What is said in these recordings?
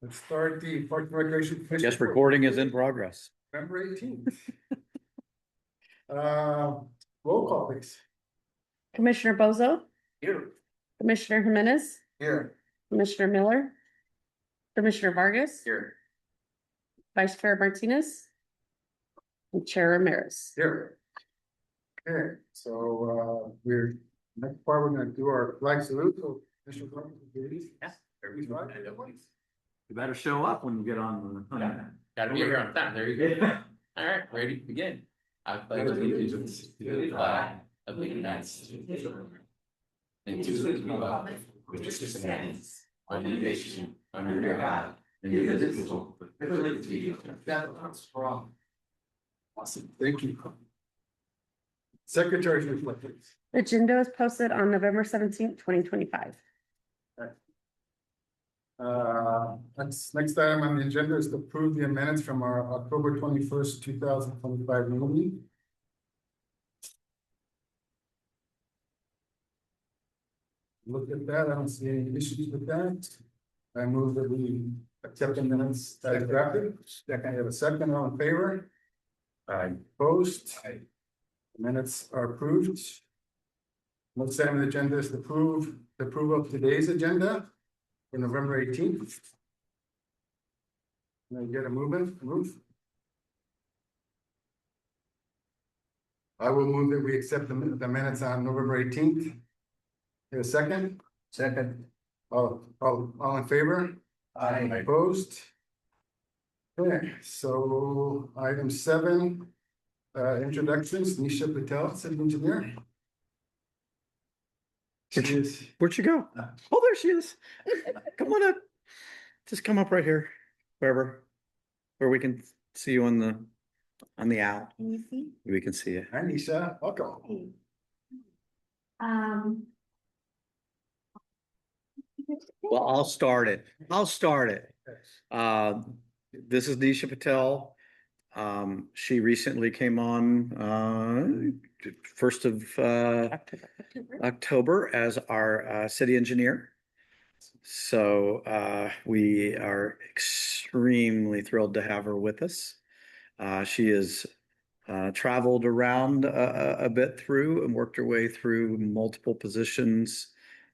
Let's start the Park and Recreation Commission. Yes, recording is in progress. November 18th. Roll call, please. Commissioner Bozo, Here. Commissioner Jimenez, Here. Commissioner Miller, Commissioner Vargas, Here. Vice Chair Martinez, and Chair Ramirez. Here. Okay, so next part, we're gonna do our flag salute. So, Mr. Clerk, please. Yeah. Everybody's right. You better show up when you get on. Gotta be here on time, there you go. All right, ready to begin. I pledge allegiance to the flag of the United States of America and to the republic which stands one nation under God, indivisible, with liberty and justice for all. Awesome, thank you. Secretary's report, please. The agenda is posted on November 17th, 2025. Next item on the agenda is to approve the minutes from our October 21st, 2025 meeting. Look at that, I don't see any issues with that. I move that we accept the minutes as drafted. Second, I have a second, all in favor? Aye. Opposed? Aye. Minutes are approved. Next item on the agenda is to approve the approval of today's agenda for November 18th. Can I get a move? I will move that we accept the minutes on November 18th. Here a second? Second. All in favor? Aye. Opposed? Okay, so item 7, introductions, Nisha Patel, civil engineer. Where'd she go? Oh, there she is. Come on up. Just come up right here, where we can see you on the owl. Can you see? We can see it. Hi, Nisha, welcome. Well, I'll start it. This is Nisha Patel. She recently came on 1st of October as our city engineer. So we are extremely thrilled to have her with us. She has traveled around a bit through and worked her way through multiple positions,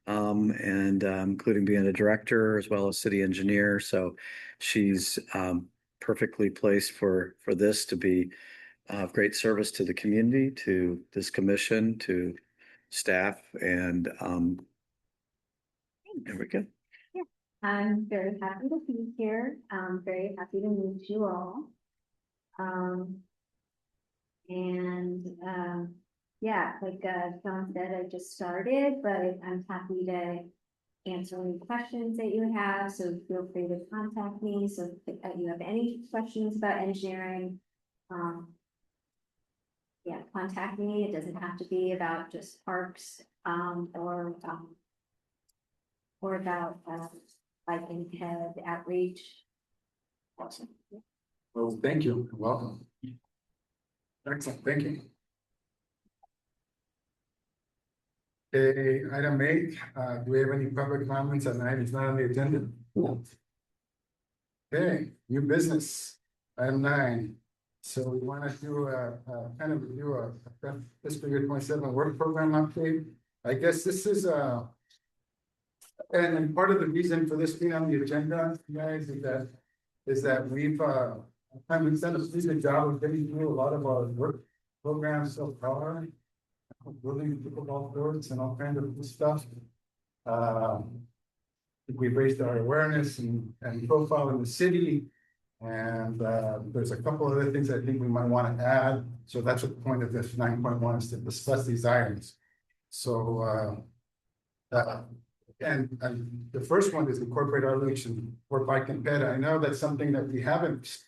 and including being a director as well as city engineer. So she's perfectly placed for this to be of great service to the community, to this commission, to staff, and there we go. Yeah, I'm very happy to be here. I'm very happy to meet you all. Yeah, like John said, I just started, but I'm happy to answer any questions that you have, so feel free to contact me. So if you have any questions about engineering, yeah, contact me. It doesn't have to be about just parks, or about like in outreach. Awesome. Well, thank you. Welcome. Excellent. Thank you. Okay, item 8. Do we have any public comments on items not on the agenda? No. Okay, new business. Item 9. So we want to do kind of review a fiscal year 27 work program update. I guess this is and part of the reason for this being on the agenda, guys, is that we've done a pretty good job of getting through a lot of our work programs so far, building pickleball courts and all kinds of good stuff. We raised our awareness and profile in the city, and there's a couple other things I think we might want to add. So that's what the point of this 9.1 is, to discuss these items. So and the first one is incorporate our relation for bike and ped. I know that's something that we haven't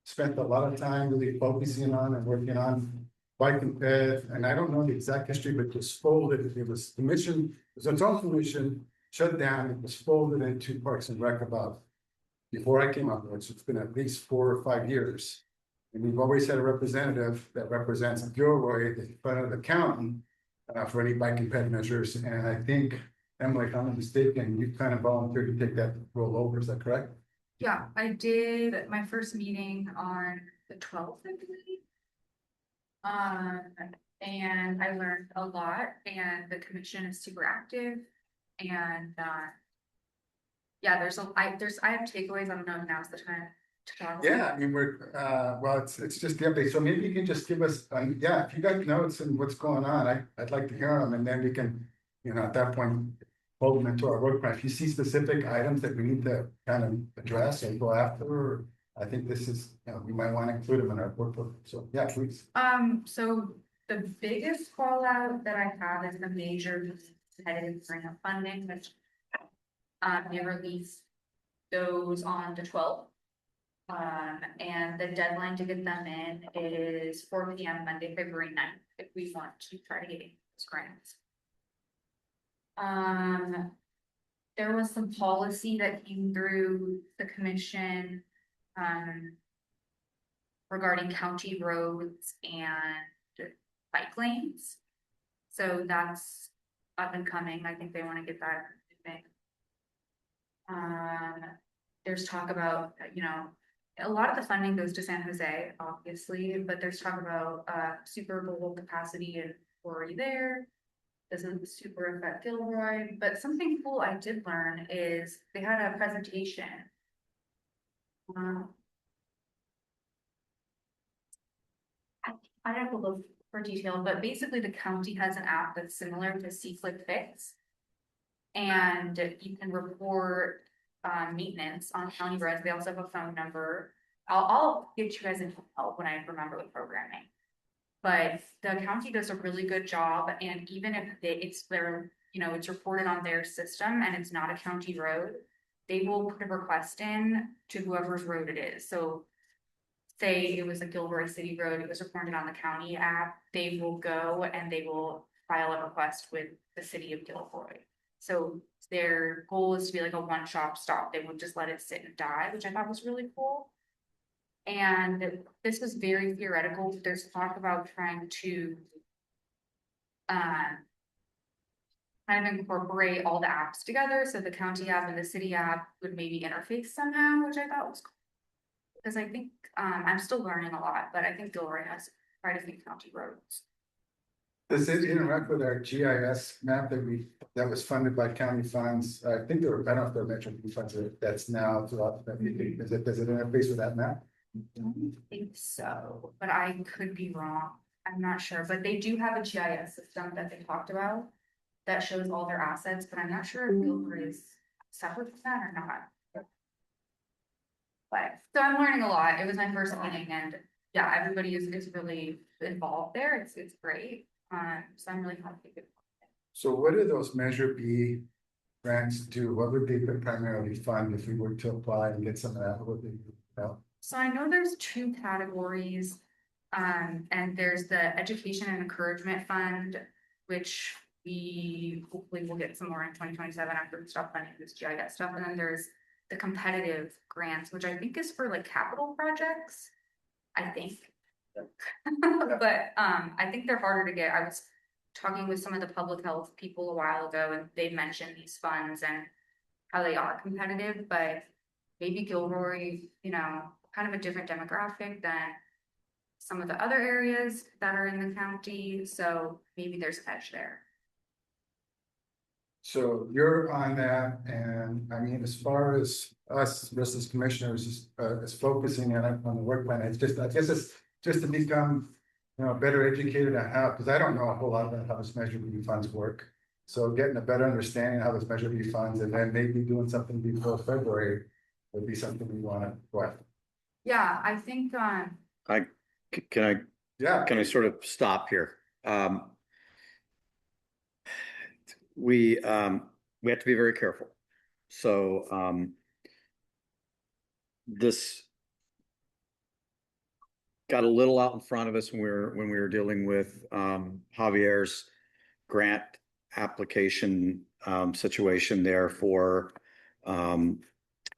spent a lot of time really focusing on and working on, bike and ped. And I don't know the exact history, but it was folded. It was commission, it was its own commission, shut down. It was folded into Parks and Rec about before I came up, which it's been at least 4 or 5 years. And we've always had a representative that represents Gilroy in front of the county for any bike and ped measures. And I think, Emily, if I'm not mistaken, you kind of volunteered to take that role over, is that correct? Yeah, I did my first meeting on the 12th, I believe. And I learned a lot and the commission is super active and, yeah, I have takeaways. I don't know if now's the time to talk. Yeah, I mean, well, it's just the update, so maybe you can just give us, yeah, if you got notes and what's going on, I'd like to hear them, and then we can, at that point. Hold them into our work plan, if you see specific items that we need to kind of address and go after, or I think this is, we might want to include them in our workbook, so, yeah, please. So the biggest call out that I have is the major competitive grant funding, which they released those on the 12th. And the deadline to get them in is 4 p.m. Monday, February 9th, if we want to try to get those grants. There was some policy that came through the commission, regarding county roads and bike lanes. So that's up and coming. I think they want to get that moving. There's talk about, a lot of the funding goes to San Jose, obviously, but there's talk about Super Bowl capacity and Quarry there. Doesn't super affect Gilroy, but something cool I did learn is they had a presentation. I have to look for detail, but basically the county has an app that's similar to C-Click Fix. And you can report maintenance on county roads. They also have a phone number. I'll get you guys into help when I remember the programming. But the county does a really good job, and even if it's reported on their system and it's not a county road, they will put a request in to whoever's road it is. So say it was a Gilroy City road, it was reported on the county app, they will go and they will file a request with the city of Gilroy. So their goal is to be like a one-stop shop. They would just let it sit and die, which I thought was really cool. And this was very theoretical. There's talk about trying to kind of incorporate all the apps together. So the county app and the city app would maybe interface somehow, which I thought was cool. Because I think I'm still learning a lot, but I think Gilroy has quite a few county roads. Does it interact with our GIS map that was funded by county funds? I think I don't know if they're Metro funds, that's now throughout, does it interface with that map? I don't think so, but I could be wrong. I'm not sure, but they do have a GIS system that they talked about that shows all their assets, but I'm not sure if Gilroy is separate from that or not. But so I'm learning a lot. It was my first meeting, and yeah, everybody is really involved there. It's great. So I'm really happy. So what do those Measure B grants do? What would they primarily fund if we were to apply and get some of that? What would they do? So I know there's two categories, and there's the Education and Encouragement Fund, which we hopefully will get some more in 2027 after we stop funding this GIS stuff. And then there's the competitive grants, which I think is for like capital projects, I think. But I think they're harder to get. I was talking with some of the public health people a while ago, and they mentioned these funds and how they are competitive, but maybe Gilroy, kind of a different demographic than some of the other areas that are in the county. So maybe there's an edge there. So you're on that, and I mean, as far as us versus commissioners is focusing on the work plan, it's just, I guess it's just to become, better educated on how, because I don't know a whole lot about how this Measure B funds work. So getting a better understanding of how this Measure B funds, and then maybe doing something before February would be something we want to go after. Yeah, I think, Can Yeah. I sort of stop here? We have to be very careful. So this got a little out in front of us when we were dealing with Javier's grant application situation there for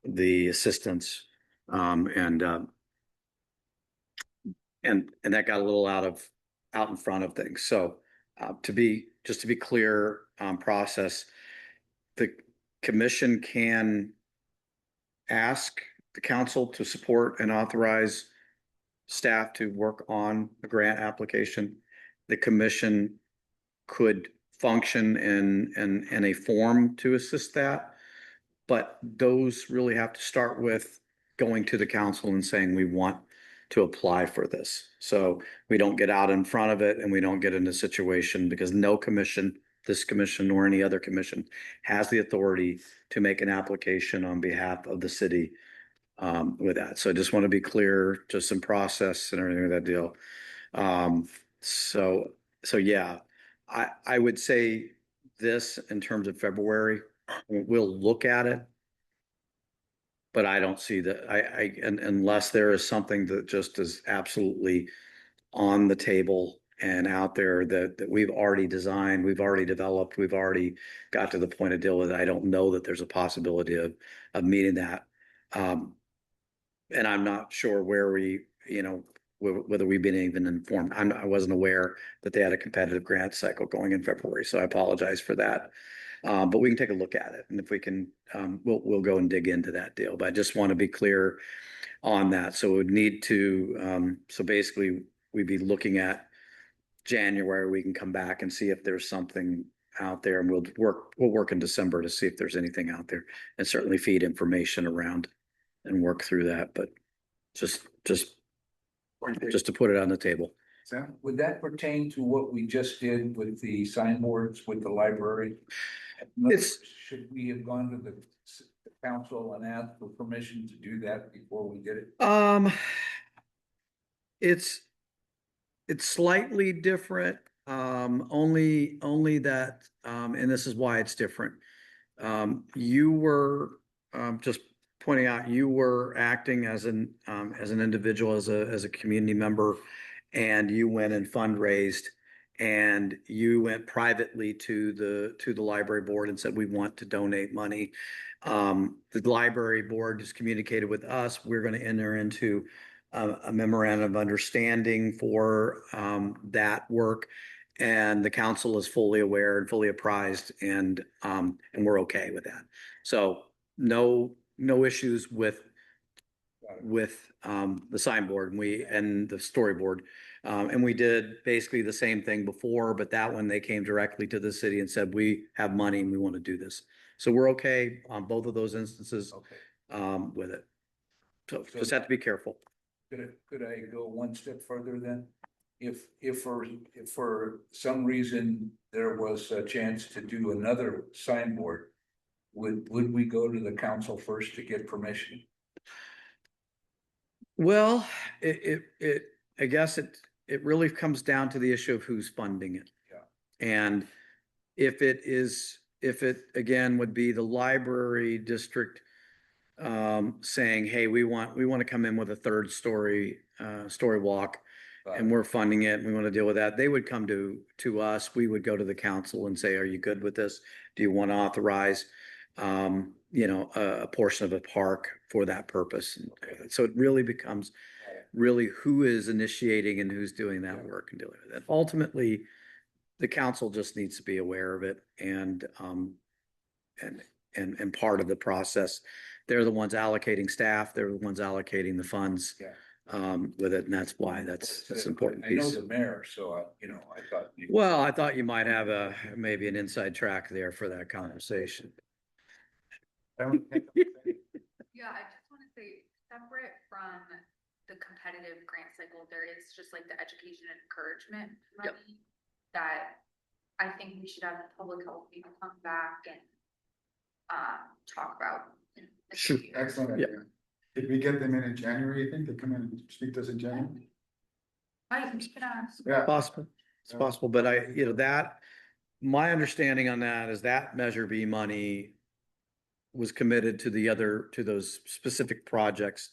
the assistance, and that got a little out in front of things. So to be clear on process, the commission can ask the council to support and authorize staff to work on a grant application. The commission could function in a form to assist that. But those really have to start with going to the council and saying, we want to apply for this. So we don't get out in front of it and we don't get in a situation because no commission, this commission or any other commission has the authority to make an application on behalf of the city with that. So I just want to be clear, just some process and everything with that deal. So yeah, I would say this in terms of February, we'll look at it. But I don't see that, unless there is something that just is absolutely on the table and out there that we've already designed, we've already developed, we've already got to the point of deal with it. I don't know that there's a possibility of meeting that. And I'm not sure where we, whether we've been even informed. I wasn't aware that they had a competitive grant cycle going in February, so I apologize for that. But we can take a look at it, and if we can, we'll go and dig into that deal. But I just want to be clear on that. So we'd need to, so basically, we'd be looking at January. We can come back and see if there's something out there, and we'll work in December to see if there's anything out there, and certainly feed information around and work through that. But just to put it on the table. Sam? Would that pertain to what we just did with the signboards with the library? In other It's- words, should we have gone to the council and asked for permission to do that before we did it? It's slightly different, only that, and this is why it's different. You were, just pointing out, you were acting as an individual, as a community member, and you went and fundraised, and you went privately to the library board and said, we want to donate money. The library board just communicated with us, we're going to enter into a memorandum of understanding for that work. And the council is fully aware and fully apprised, and we're okay with that. So no issues with the signboard and the storyboard. And we did basically the same thing before, but that one, they came directly to the city and said, we have money and we want to do this. So we're okay on both of those instances Okay. with it. So just have to be careful. Could I go one step further then? If for some reason there was a chance to do another signboard, would we go to the council first to get permission? Well, I guess it really comes down to the issue of who's funding it. Yeah. And if it again would be the library district saying, hey, we want to come in with a third story walk, and we're funding it, and we want to deal with that, they would come to us. We would go to the council and say, are you good with this? Do you want to authorize a portion of a park for that purpose? So it really becomes who is initiating and who's doing that work and dealing with it. Ultimately, the council just needs to be aware of it and part of the process. They're the ones allocating staff. They're the ones allocating the funds with it, and that's why that's an important I know piece. the mayor, so I thought. Well, I thought you might have maybe an inside track there for that conversation. Yeah, I just want to say, separate from the competitive grant cycle, there is just like the education and encouragement Yep. money that I think we should have the public health people come back and talk about. in the Sure. future. Excellent. Yeah. idea. Did we get them in January, you think? They come in and speak to us in January? We can ask. Yeah. Possible. It's Yeah. possible, but my understanding on that is that Measure B money was committed to those specific projects.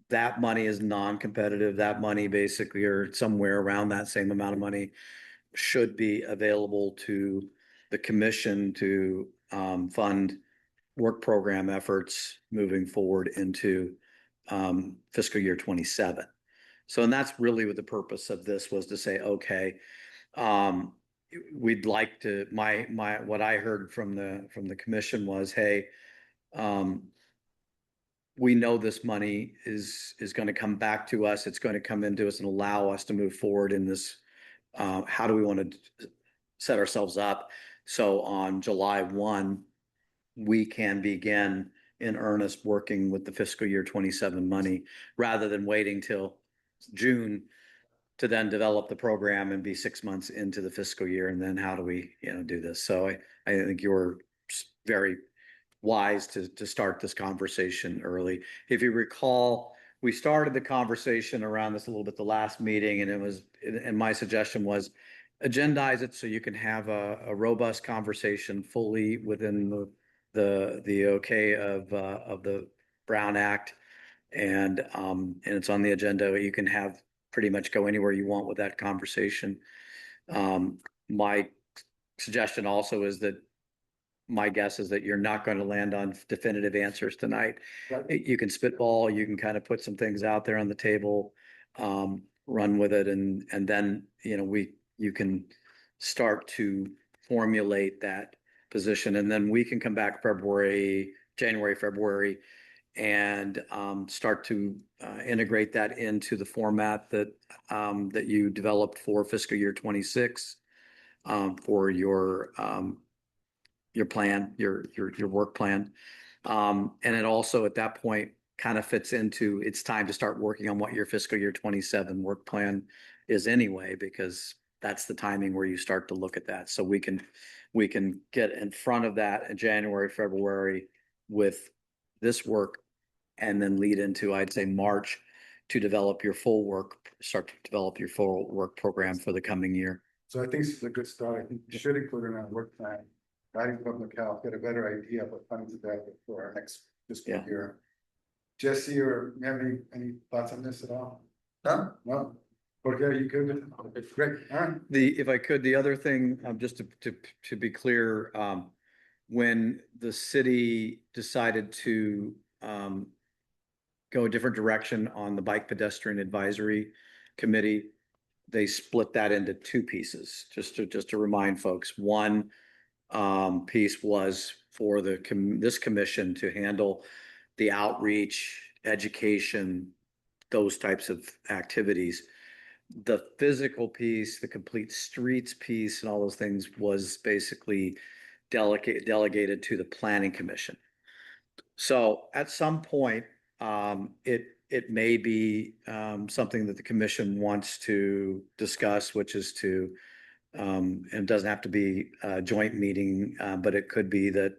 That money is non-competitive. That money basically, or somewhere around that same amount of money, should be available to the commission to fund work program efforts moving forward into fiscal year 27. So, and that's really what the purpose of this was, to say, okay, we'd like to, what I heard from the commission was, hey, we know this money is going to come back to us. It's going to come into us and allow us to move forward in this. How do we want to set ourselves up? So on July 1, we can begin in earnest working with the fiscal year 27 money rather than waiting till June to then develop the program and be 6 months into the fiscal year. And then how do we, do this? So I think you're very wise to start this conversation early. If you recall, we started the conversation around this a little bit the last meeting, and my suggestion was agendize it so you can have a robust conversation fully within the okay of the Brown Act, and it's on the agenda. You can have pretty much go anywhere you want with that conversation. My suggestion also is that my guess is that you're not going to land on definitive answers tonight. Right. You can spitball, you can kind of put some things out there on the table, run with it, and then you can start to formulate that position, and then we can come back January, February, and start to integrate that into the format that you developed for fiscal year 26 for your plan, your work plan. And it also at that point kind of fits into, it's time to start working on what your fiscal year 27 work plan is anyway, because that's the timing where you start to look at that. So we can get in front of that in January, February with this work, and then lead into, I'd say, March to start to develop your full work program for the coming year. So I think this is a good start. I think we should include in our work plan, guiding public health, get a better idea of what funds available for our next fiscal Yeah. year. Jesse, or you have any thoughts on this at all? No? Okay, are you good with it? Okay, great, all right. If I could, the other thing, just to be clear, when the city decided to go a different direction on the Bike Pedestrian Advisory Committee, they split that into two pieces, just to remind folks. One piece was for this commission to handle the outreach, education, those types of activities. The physical piece, the complete streets piece, and all those things was basically delegated to the Planning Commission. So at some point, it may be something that the commission wants to discuss, which is to, and it doesn't have to be a joint meeting, but it could be that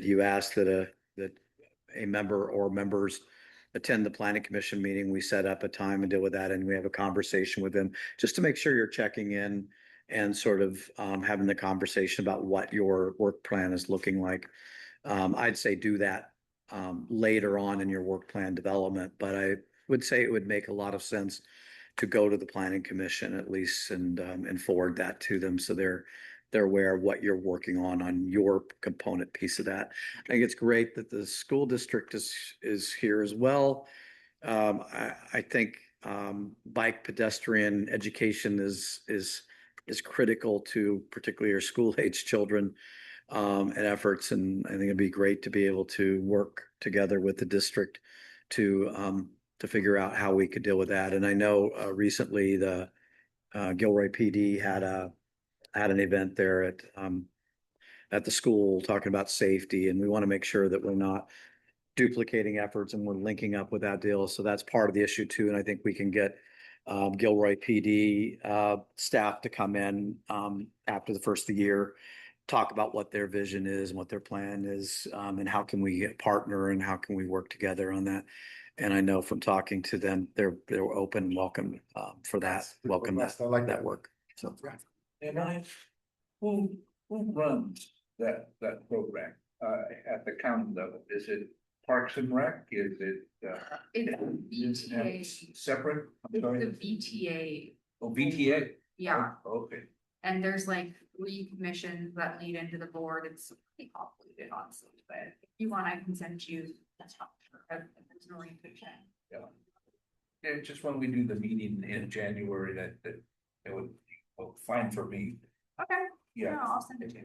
you ask that a member or members attend the planning commission meeting. We set up a time and deal with that, and we have a conversation with them just to make sure you're checking in and sort of having the conversation about what your work plan is looking like. I'd say do that later on in your work plan development, but I would say it would make a lot of sense to go to the planning commission at least and forward that to them so they're aware of what you're working on your component piece of that. I think it's great that the school district is here as well. I think bike pedestrian education is critical to particularly your school age children and efforts, and I think it'd be great to be able to work together with the district to figure out how we could deal with that. And I know recently the Gilroy PD had an event there at the school talking about safety, and we want to make sure that we're not duplicating efforts and we're linking up with that deal. So that's part of the issue too. And I think we can get Gilroy PD staff to come in after the first of the year, talk about what their vision is and what their plan is, and how can we partner and how can we work together on that. And I know from talking to them, they're open and welcome for that. Welcome that, I like that work. So And who runs that program at the county level? Is it Parks and Rec? Is it It's VTA. separate? I'm It's sorry. the VTA, Oh, VTA. yeah, Oh, okay. and there's like 3 commissions that lead into the board. It's pretty complicated, honestly, but if you want, I can send you. That's not sure. There's no orientation. Yeah, just when we do the meeting in January, that would be fine for me. Okay, Yeah. no, I'll send it to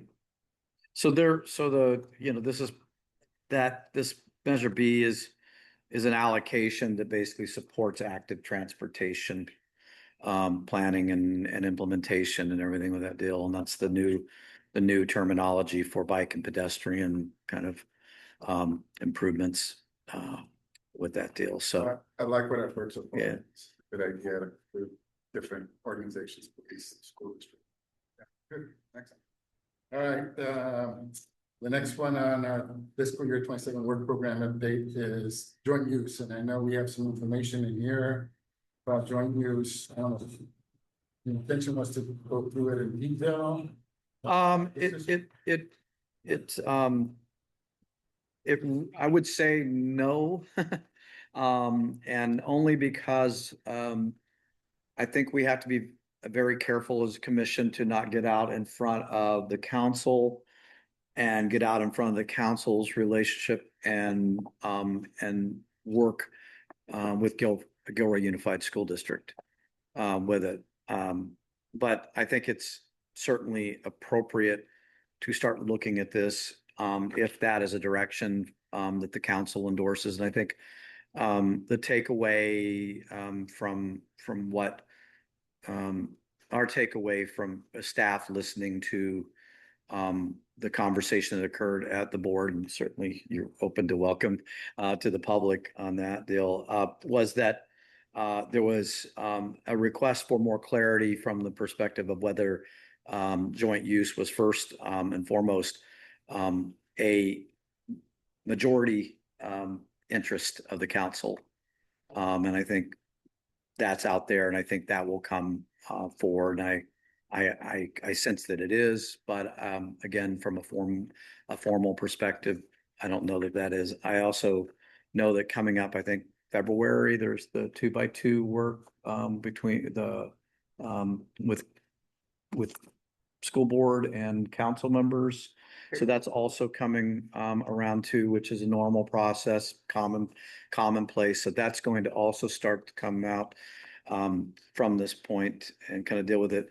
you. this is this measure B is is an allocation that basically supports active transportation planning and implementation and everything with that deal. And that's the new terminology for bike and pedestrian kind of improvements with that deal. So I like what I've heard so far. Yeah. It's a good idea to include different organizations, police, school district. Yeah, good, excellent. All right, the next one on our fiscal year 27 work program update is joint use, and I know we have some information in here about joint use. I don't know if the intention was to go through it in detail. I would say no. And only because, I think we have to be very careful as a commission to not get out in front of the council and get out in front of the council's relationship and work, with Gilroy Unified School District, with it. But I think it's certainly appropriate to start looking at this, if that is a direction, that the council endorses. And I think, the takeaway, from what, our takeaway from staff listening to, the conversation that occurred at the board, and certainly you're open to welcome, to the public on that deal, was that, there was, a request for more clarity from the perspective of whether, joint use was first, and foremost, a majority, interest of the council. And I think that's out there, and I think that will come, forward. And I sense that it is, but, again, from a formal perspective, I don't know that that is. I also know that coming up, I think February, there's the 2x2 work, between the, with school board and council members. So that's also coming, around too, which is a normal process, commonplace. So that's going to also start to come out, from this point and kind of deal with it.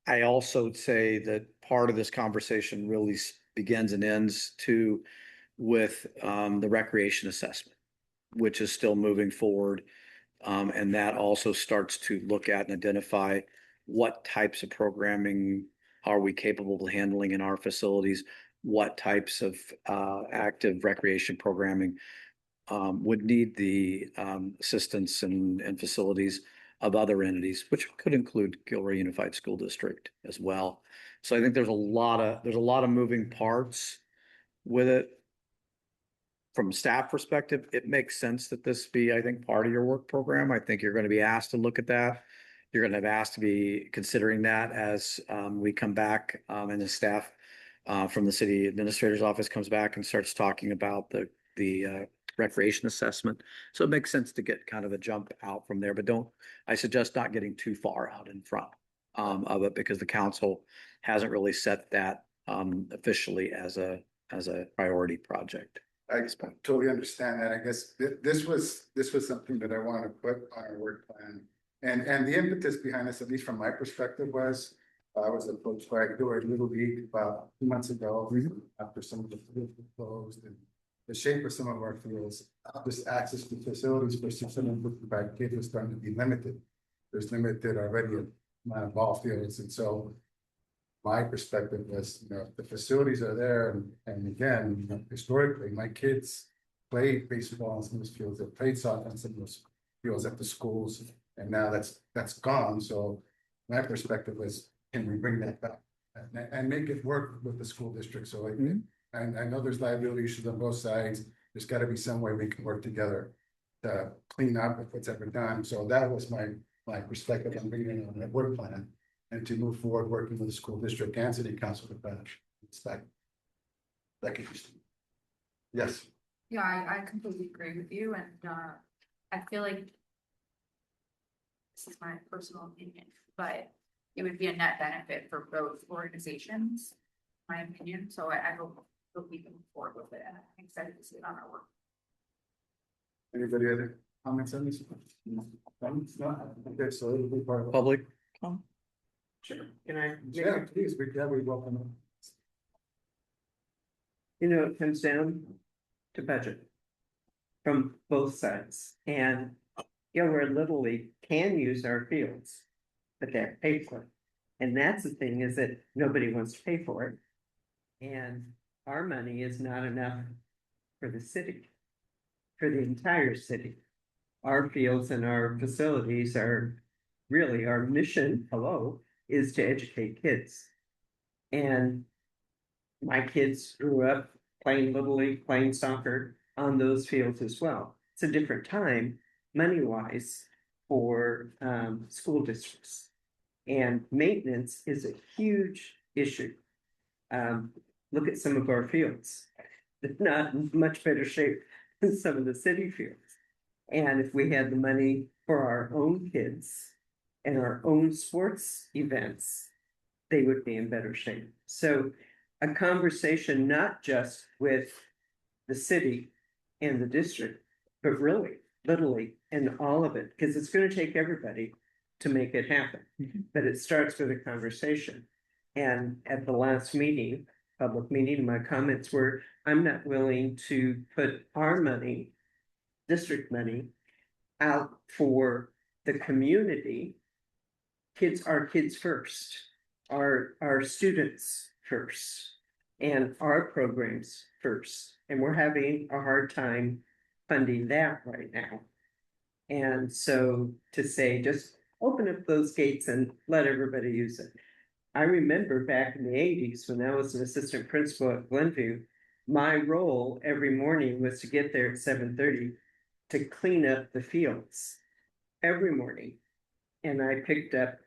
I also say that part of this conversation really begins and ends too with, the recreation assessment, which is still moving forward. And that also starts to look at and identify what types of programming are we capable of handling in our facilities, what types of, active recreation programming, would need the, assistance and facilities of other entities, which could include Gilroy Unified School District as well. So I think there's a lot of moving parts with it. From a staff perspective, it makes sense that this be, I think, part of your work program. I think you're going to be asked to look at that. You're going to have asked to be considering that as, we come back, and the staff, from the city administrator's office comes back and starts talking about the recreation assessment. So it makes sense to get kind of a jump out from there, but I suggest not getting too far out in front, of it, because the council hasn't really set that, officially as a priority project. I totally understand that. I guess this was something that I want to put on our work plan. And the impetus behind this, at least from my perspective, was I was approached by Gilroy Little League about 2 months ago, after some of the fields were closed, and the shape of some of our fields, just access to facilities for 655 kids was starting to be limited. There's limited already amount of ball fields, and so my perspective was, the facilities are there, and again, historically, my kids played baseball on some of those fields, they played soccer on some of those fields at the schools, and now that's gone. So my perspective was, can we bring that back and make it work with the school district? So and I know there's liability issues on both sides. There's got to be some way we can work together to clean up if it's ever done. So that was my perspective on bringing it on that work plan, and to move forward working with the school district and city council to finish. That could just. Yes. Yeah, I completely agree with you, and I feel like this is my personal opinion, but it would be a net benefit for both organizations, my opinion. So I hope we can move forward with it, and I'm excited to see it on our work. Anybody other comments on this? No? Okay, so it'll be part of. Public? Sure. Can I? Yeah, please, we welcome them. You know, it comes down to budget. from both sides. And, you know, where Little League can use our fields, but they have to pay for it. And that's the thing, is that nobody wants to pay for it. And our money is not enough for the city, for the entire city. Our fields and our facilities are really, our mission, is to educate kids. And my kids grew up playing Little League, playing soccer on those fields as well. It's a different time, money-wise, for school districts. And maintenance is a huge issue. Look at some of our fields. They're not in much better shape than some of the city fields. And if we had the money for our own kids and our own sports events, they would be in better shape. So a conversation not just with the city and the district, but really Little League and all of it, because it's going to take everybody to make it happen. But it starts with a conversation. And at the last meeting, public meeting, my comments were, I'm not willing to put our money, district money, out for the community. Kids are kids first, our students first, and our programs first. And we're having a hard time funding that right now. And so to say, just open up those gates and let everybody use it. I remember back in the 80s when I was an assistant principal at Glenview, my role every morning was to get there at 7:30 to clean up the fields every morning. And I picked up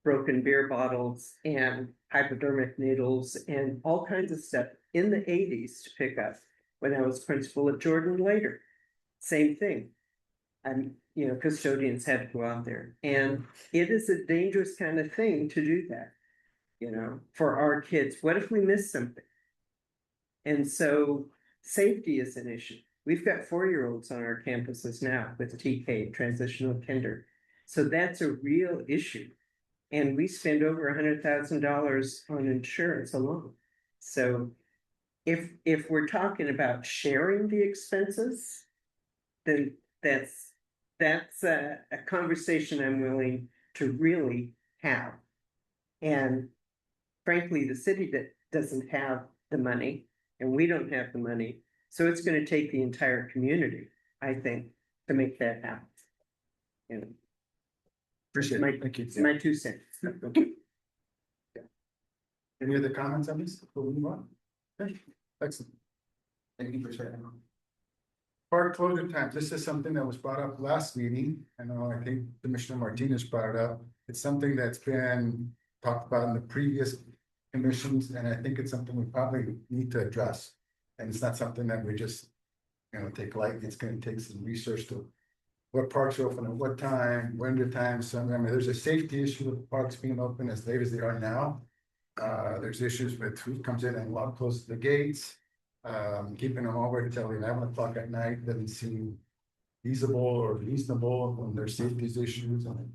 broken beer bottles and hypodermic needles and all kinds of stuff in the 80s to pick up when I was principal at Jordan later. Same thing. And, you know, custodians had to go out there. And it is a dangerous kind of thing to do that, you know, for our kids. What if we miss something? And so safety is an issue. We've got 4-year-olds on our campuses now with TK, transitional kinder. So that's a real issue. And we spend over $100,000 on insurance alone. So if we're talking about sharing the expenses, then that's a conversation I'm willing to really have. And frankly, the city that doesn't have the money, and we don't have the money, so it's going to take the entire community, I think, to make that happen. You know, Appreciate it. Thank you. it's my 2 cents. Any other comments on this? Before we move on? Okay, excellent. Thank you for sharing. Park closure times, this is something that was brought up last meeting. I think Commissioner Martinez brought it up. It's something that's been talked about in the previous commissions, and I think it's something we probably need to address. And it's not something that we just, you know, take lightly. It's gonna take some research to what parks are open at what time, winter time. So, I mean, there's a safety issue with parks being open as late as they are now. There's issues with who comes in and closes the gates. Keeping them over until 11 o'clock at night doesn't seem feasible or reasonable when there's safety issues. And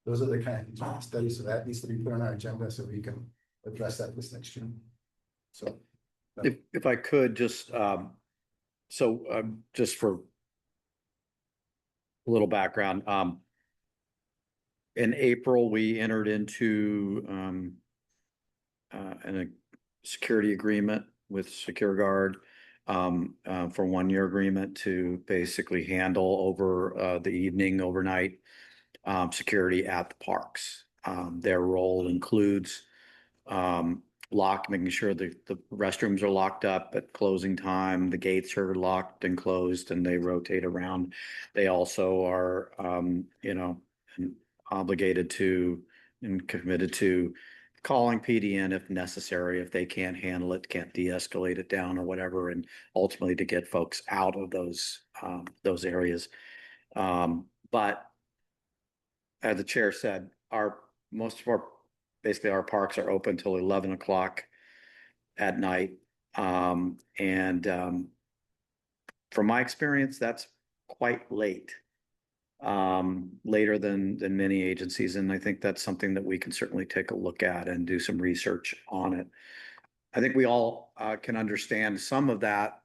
those are the kind of things we study. So that needs to be put on our agenda so we can address that this next year. So. If I could just, just for a little background, in April, we entered into a security agreement with Secure Guard for 1-year agreement to basically handle over the evening, overnight security at the parks. Their role includes making sure the restrooms are locked up at closing time, the gates are locked and closed, and they rotate around. They also are, obligated to and committed to calling PDN if necessary, if they can't handle it, can't de-escalate it down or whatever, and ultimately to get folks out of those areas. But as the chair said, most of our parks are open till 11 o'clock at night. From my experience, that's quite late, later than many agencies. And I think that's something that we can certainly take a look at and do some research on it. I think we all can understand some of that.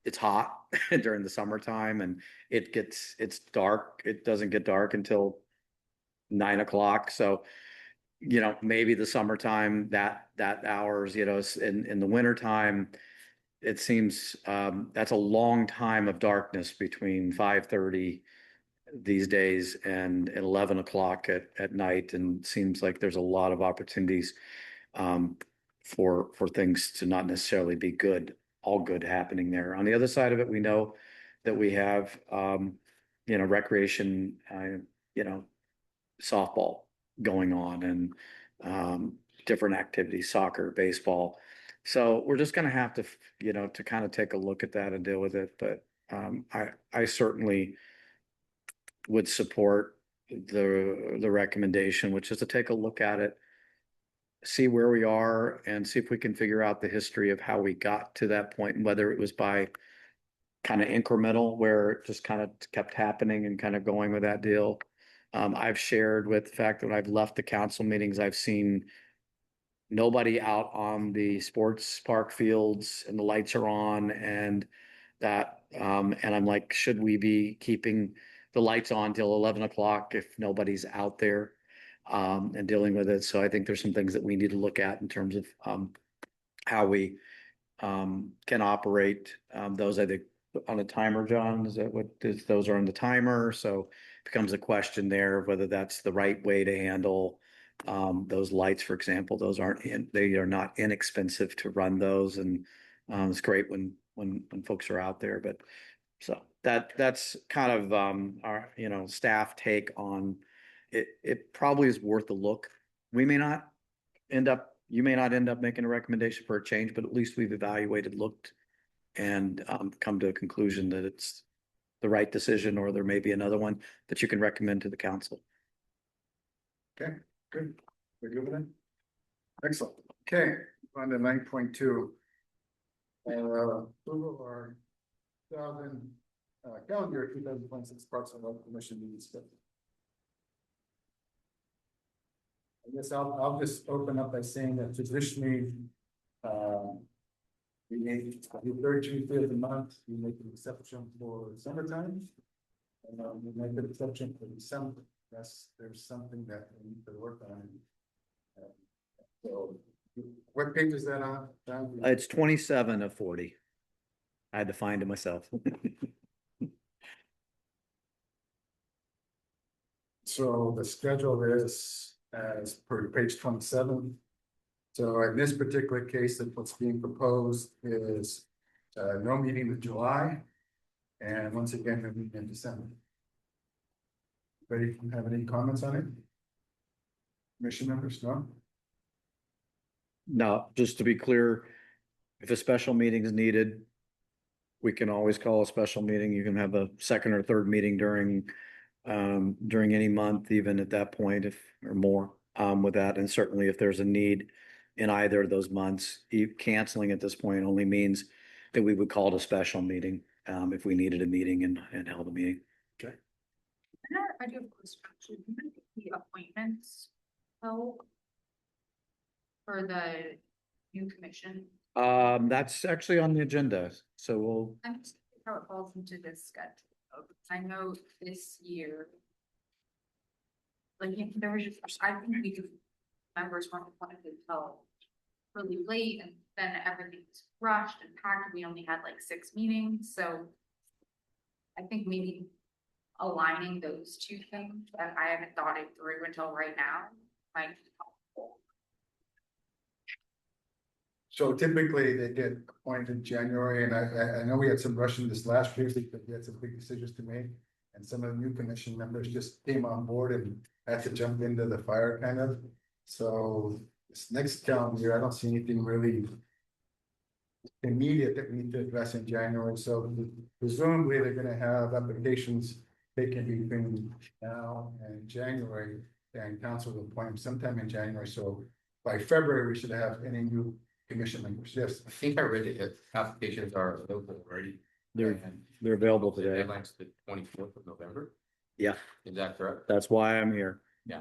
It's hot. during the summertime and it's dark. It doesn't get dark until 9 o'clock. So, maybe the summertime that hours, in the wintertime, it seems, that's a long time of darkness between 5:30 these days and 11 o'clock at night. And seems like there's a lot of opportunities, for things to not necessarily be good, all good happening there. On the other side of it, we know that we have, recreation, softball going on and, different activities, soccer, baseball. So we're just gonna have to, to kind of take a look at that and deal with it. But, I certainly would support the recommendation, which is to take a look at it, see where we are and see if we can figure out the history of how we got to that point and whether it was by kind of incremental, where it just kind of kept happening and kind of going with that deal. I've shared with the fact that when I've left the council meetings, I've seen nobody out on the sports park fields and the lights are on and that, and I'm like, should we be keeping the lights on till 11 o'clock if nobody's out there, and dealing with it? So I think there's some things that we need to look at in terms of, how we, can operate, those, I think, on a timer. John, is that what those are on the timer? So it becomes a question there of whether that's the right way to handle, those lights, for example. Those they are not inexpensive to run those. And, it's great when folks are out there, but so that's kind of, our, staff take on it. It probably is worth a look. You may not end up making a recommendation for a change, but at least we've evaluated, looked, and, come to a conclusion that it's the right decision, or there may be another one that you can recommend to the council. Okay, good. We're good with that? Excellent. Okay, on to 9.2. Approval of our 2000, calendar 2026 Parks and Rec Commission meeting schedule. I guess I'll just open up by saying that traditionally, we make the third Tuesday of the month, we make an exception for summertime. And we make an exception for December. There's something that we need to work on. So, what page is that on? It's 27 of 40. I had to find it myself. So the schedule is as per page 27. So in this particular case, that what's being proposed is no meeting in July, and once again, no meeting in December. Anybody have any comments on it? Commission members, no? No, just to be clear, if a special meeting is needed, we can always call a special meeting. You can have a second or third meeting during any month, even at that point, or more, with that. And certainly if there's a need in either of those months, canceling at this point only means that we would call it a special meeting, if we needed a meeting and held a meeting. Okay. I do have a question. The appointments held for the new commission. That's actually on the agenda, so we'll. I'm just curious how it falls into this schedule. I know this year. Like, there was just, I think we could, members weren't wanted to tell really late, and then everything was rushed and packed. We only had like 6 meetings, so. I think maybe aligning those two things that I haven't thought it through until right now might be helpful. So typically they get appointed in January, and I know we had some rushing this last year because we had some big decisions to make. And some of the new commission members just came on board and had to jump into the fire kind of. So this next calendar year, I don't see anything really immediate that we need to address in January. So presumably they're gonna have applications taken between now and January, and council will appoint them sometime in January. So by February, we should have any new commission members. Yes. I think I read it, applications are available already. They're And available the today. deadline's the 24th of November. Yeah, Is that correct? that's why I'm here. Yeah.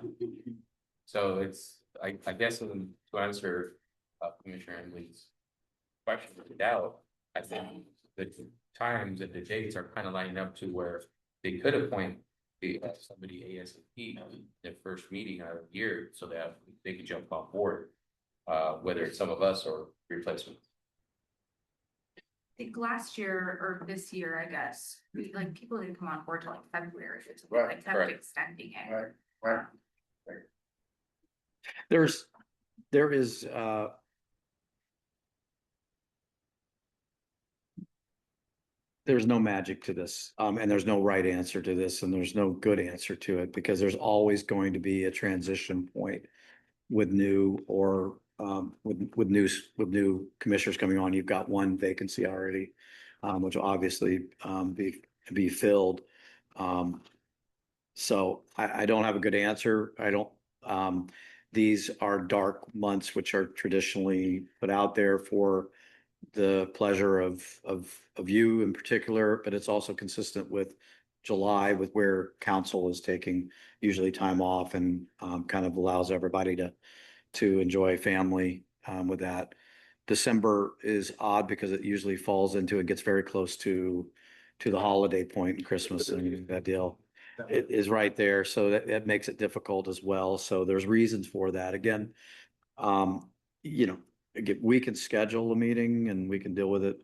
So it's, I guess, to answer Commissioner Emily's question or doubt, I think the times and the dates are kind of lining up to where they could appoint somebody ASAP their first meeting out of the year so that they could jump on board, whether it's some of us or replacement. I think last year or this year, I guess, like people didn't come on board till like February or something, Right, like kept right. extending it. Right, right. there is, there's no magic to this, and there's no right answer to this, and there's no good answer to it, because there's always going to be a transition point with new or with new commissioners coming on. You've got one vacancy already, which will obviously be filled. So I don't have a good answer. I don't. These are dark months, which are traditionally put out there for the pleasure of you in particular, but it's also consistent with July, with where council is taking usually time off, and kind of allows everybody to enjoy family with that. December is odd because it usually falls into, it gets very close to the holiday point, Christmas and that deal. It is right there, so that makes it difficult as well. So there's reasons for that. Again, again, we can schedule a meeting and we can deal with it,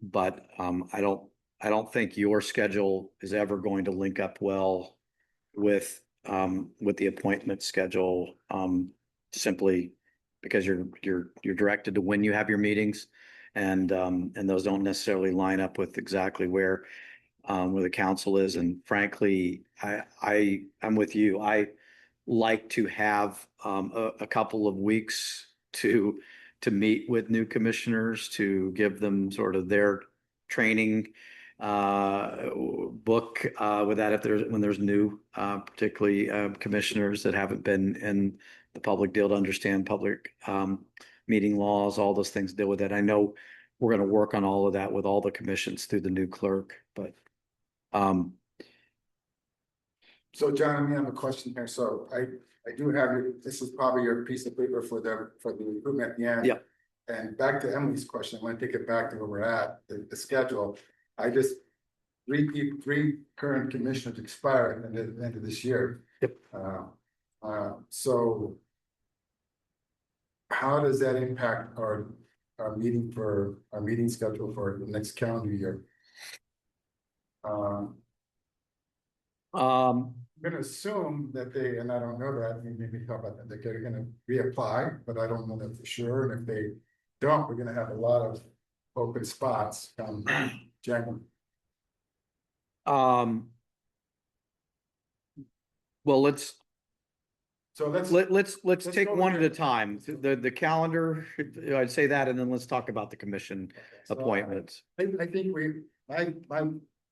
but I don't think your schedule is ever going to link up well with the appointment schedule, simply because you're directed to when you have your meetings, and those don't necessarily line up with exactly where the council is. And frankly, I'm with you. I like to have a couple of weeks to meet with new commissioners, to give them sort of their training book with that, when there's new, particularly commissioners that haven't been in the public deal, to understand public meeting laws, all those things, deal with it. I know we're going to work on all of that with all the commissions through the new clerk, but So John, I have a question here. So I do have this is probably your piece of paper for the recruitment at the end. Yeah. And back to Emily's question, I want to take it back to where we're at, the schedule. I just, three current commissioners expire at the end of this year. Yep. So how does that impact our meeting schedule for the next calendar year? I'm gonna assume that they, and I don't know that, maybe talk about that, they're gonna reapply, but I don't know that for sure. And if they don't, we're gonna have a lot of open spots come January. Well, let's So let's take go one at here. a time. The calendar, I'd say that, and then let's talk about the commission So appointments. I think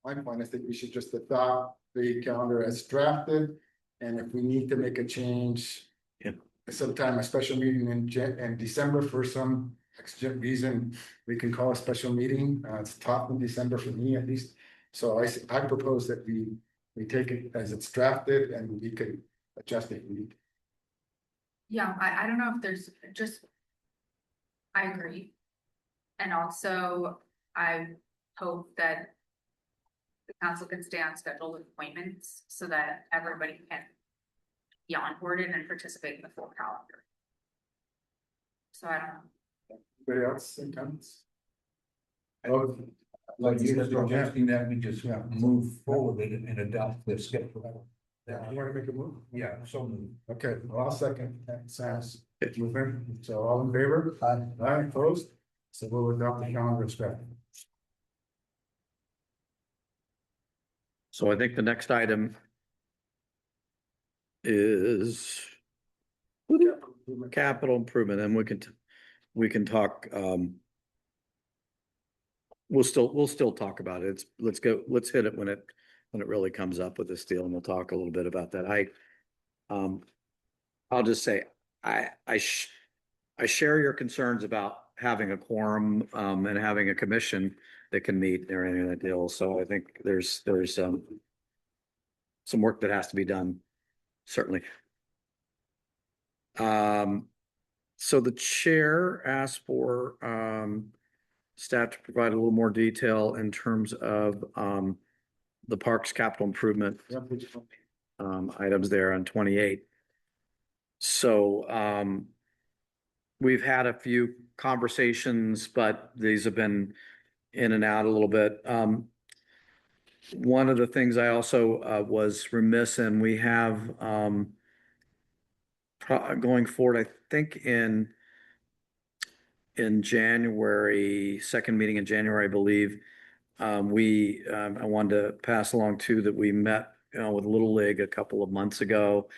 my point, I think we should just adopt the calendar as drafted. And if we need to make a change. Yeah. Sometime a special meeting in December for some reason, we can call a special meeting. It's top in December for me at least. So I propose that we take it as it's drafted and we could adjust it. Yeah, I don't know if there's just, I agree. And also, I hope that the council can stay on schedule with appointments so that everybody can be onboarded and participate in the full calendar. So I don't know. Anybody else in comments? Like you're suggesting that we just Yeah. move forward and adopt the schedule. Yeah, you want to make a move? Yeah, so move. Okay, well, I'll second that, Sam's movement. So all in favor? Aye, opposed? So we'll adopt the calendar as drafted. So I think the next item is capital improvement, and we can talk, we'll still talk about it. Let's hit it when it really comes up with this deal, and we'll talk a little bit about that. I'll just say, I share your concerns about having a quorum, and having a commission that can meet or any of that deal. So I think there's some work that has to be done, certainly. So the chair asked for staff to provide a little more detail in terms of, the park's capital improvement, items there on 28. So, we've had a few conversations, but these have been in and out a little bit. One of the things I also was remiss in, we have going forward, I think in January, second meeting in January, I believe, I wanted to pass along too that we met with Little League a couple of months ago,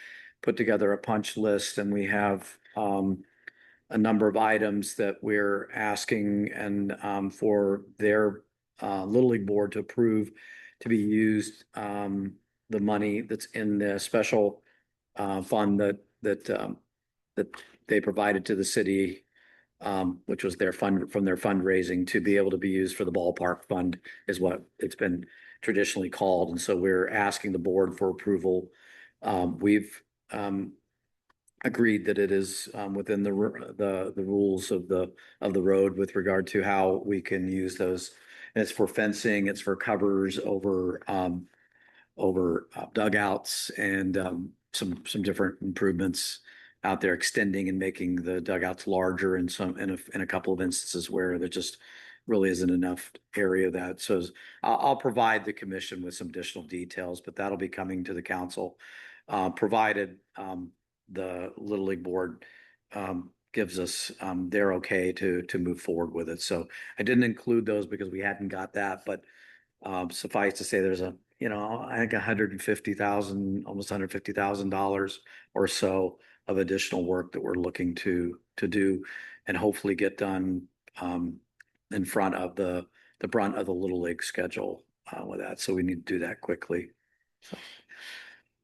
put together a punch list, and we have a number of items that we're asking and for their Little League board to approve to be used, the money that's in the special fund that they provided to the city, which was their fund from their fundraising, to be able to be used for the ballpark fund is what it's been traditionally called. And so we're asking the board for approval. We've agreed that it is within the rules of the road with regard to how we can use those. And it's for fencing, it's for covers over dugouts, and some different improvements out there, extending and making the dugouts larger in a couple of instances where there just really isn't enough area of that. So I'll provide the commission with some additional details, but that'll be coming to the council, provided the Little League board gives us their okay to move forward with it. So I didn't include those because we hadn't got that, but suffice to say, there's I think $150,000, almost $150,000 or so of additional work that we're looking to do and hopefully get done in front of the brunt of the Little League schedule with that. So we need to do that quickly.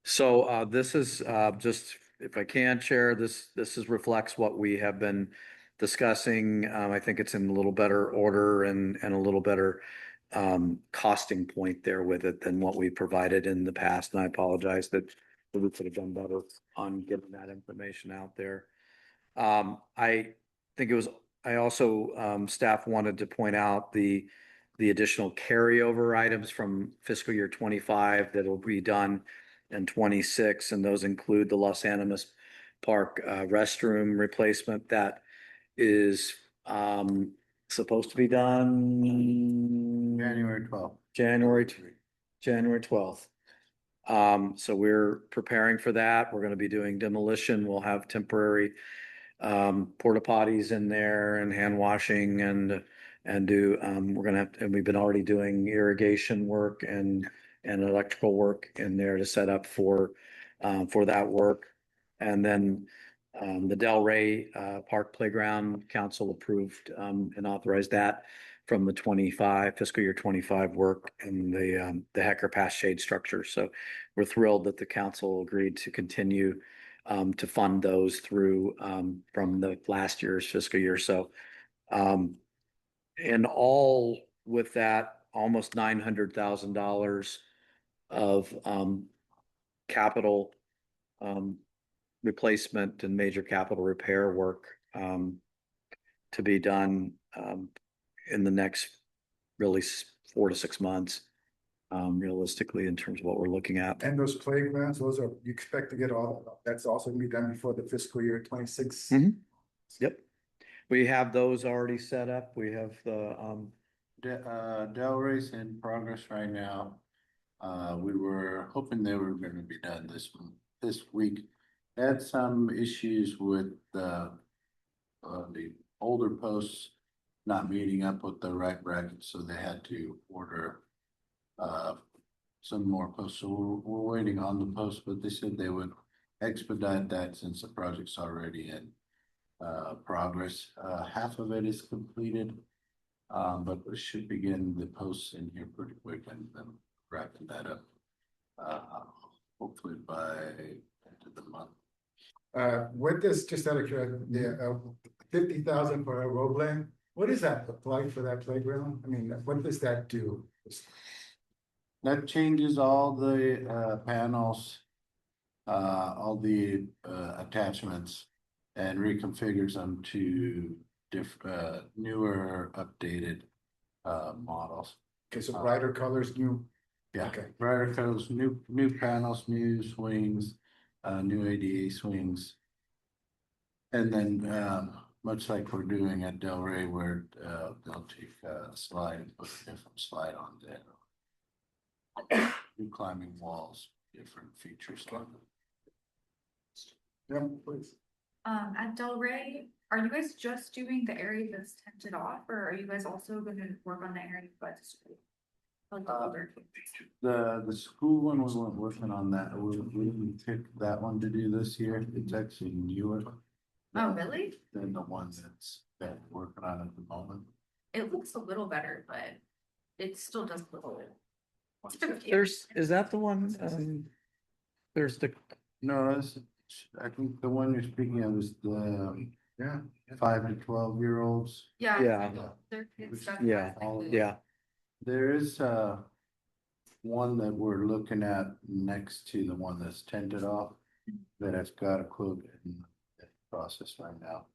So this is just, if I can share, this reflects what we have been discussing. I think it's in a little better order and a little better costing point there with it than what we provided in the past. And I apologize that we could have done better on getting that information out there. I think I also, staff wanted to point out the additional carryover items from fiscal year 25 that will be done in 26. And those include the Los Animas Park restroom replacement that is supposed to be done January 12th. January 12th. So we're preparing for that. We're going to be doing demolition. We'll have temporary porta potties in there and hand washing and we're going to have, and we've been already doing irrigation work and electrical work in there to set up for that work. And then the Del Rey Park Playground Council approved and authorized that from the fiscal year 25 work and the Hecker Pass shade structure. So we're thrilled that the council agreed to continue to fund those through from the last year's fiscal year. So in all with that, almost $900,000 of capital replacement and major capital repair work to be done in the next really 4 to 6 months, realistically, in terms of what we're looking at. And those playgrounds, you expect to get that's also gonna be done before the fiscal year 26? Mhm. Yep. We have those already set up. We have the Del Rey's in progress right now. We were hoping they were gonna be done this week. Had some issues with the older posts not meeting up with the right brackets, so they had to order some more posts. So we're waiting on the posts, but they said they would expedite that since the project's already in progress. Half of it is completed, but we should begin the posts in here pretty quick and then wrapping that up hopefully by end of the month. With this, just out of curiosity, 50,000 for a roadway, what does that apply for that playground? I mean, what does that do? That changes all the panels, all the attachments, and reconfigures them to newer, updated models. Okay, so brighter colors, new, Yeah, Okay. brighter colors, new panels, new swings, new ADA swings. And then, much like we're doing at Delray, where they'll take a slide and put a different slide on there. New climbing walls, different features on them. yeah, please. At Delray, are you guys just doing the area that's tented off, or are you guys also gonna work on the area by the school? Like the other? The school one, we weren't working on that. We didn't pick that one to do this year. It's actually newer Oh, really? than the one that we're working on at the moment. It looks a little better, but it still does look a little. Is that the one, there's the, No, I think the one you're speaking of is the, 5 to 12-year-olds. Yeah. Yeah. Their kids stuff. Yeah, yeah, There is one that we're looking at next to the one that's tented off, that has got a quote in the process right now.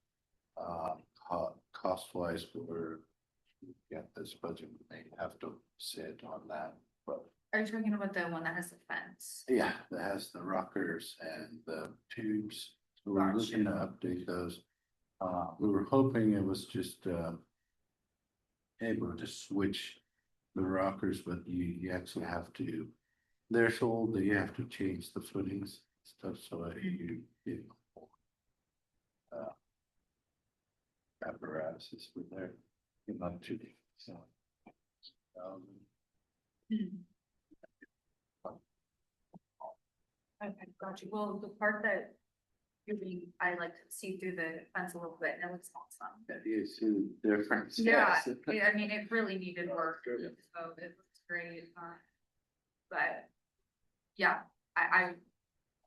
Cost wise, we're, this budget, we may have to sit on that, but Are you talking about the one that has the fence? yeah, that has the rockers and the tubes. So we're looking to update those. We were hoping it was just able to switch the rockers, but you actually have to, they're so old that you have to change the footings and stuff, so that you apparatuses with there. Not too deep, so. Okay, got you. Well, the part that you're being, I like to see through the fence a little bit, and it looks awesome. That you see the difference. Yeah, Yes. I mean, it really needed work, so it looks great. But yeah, I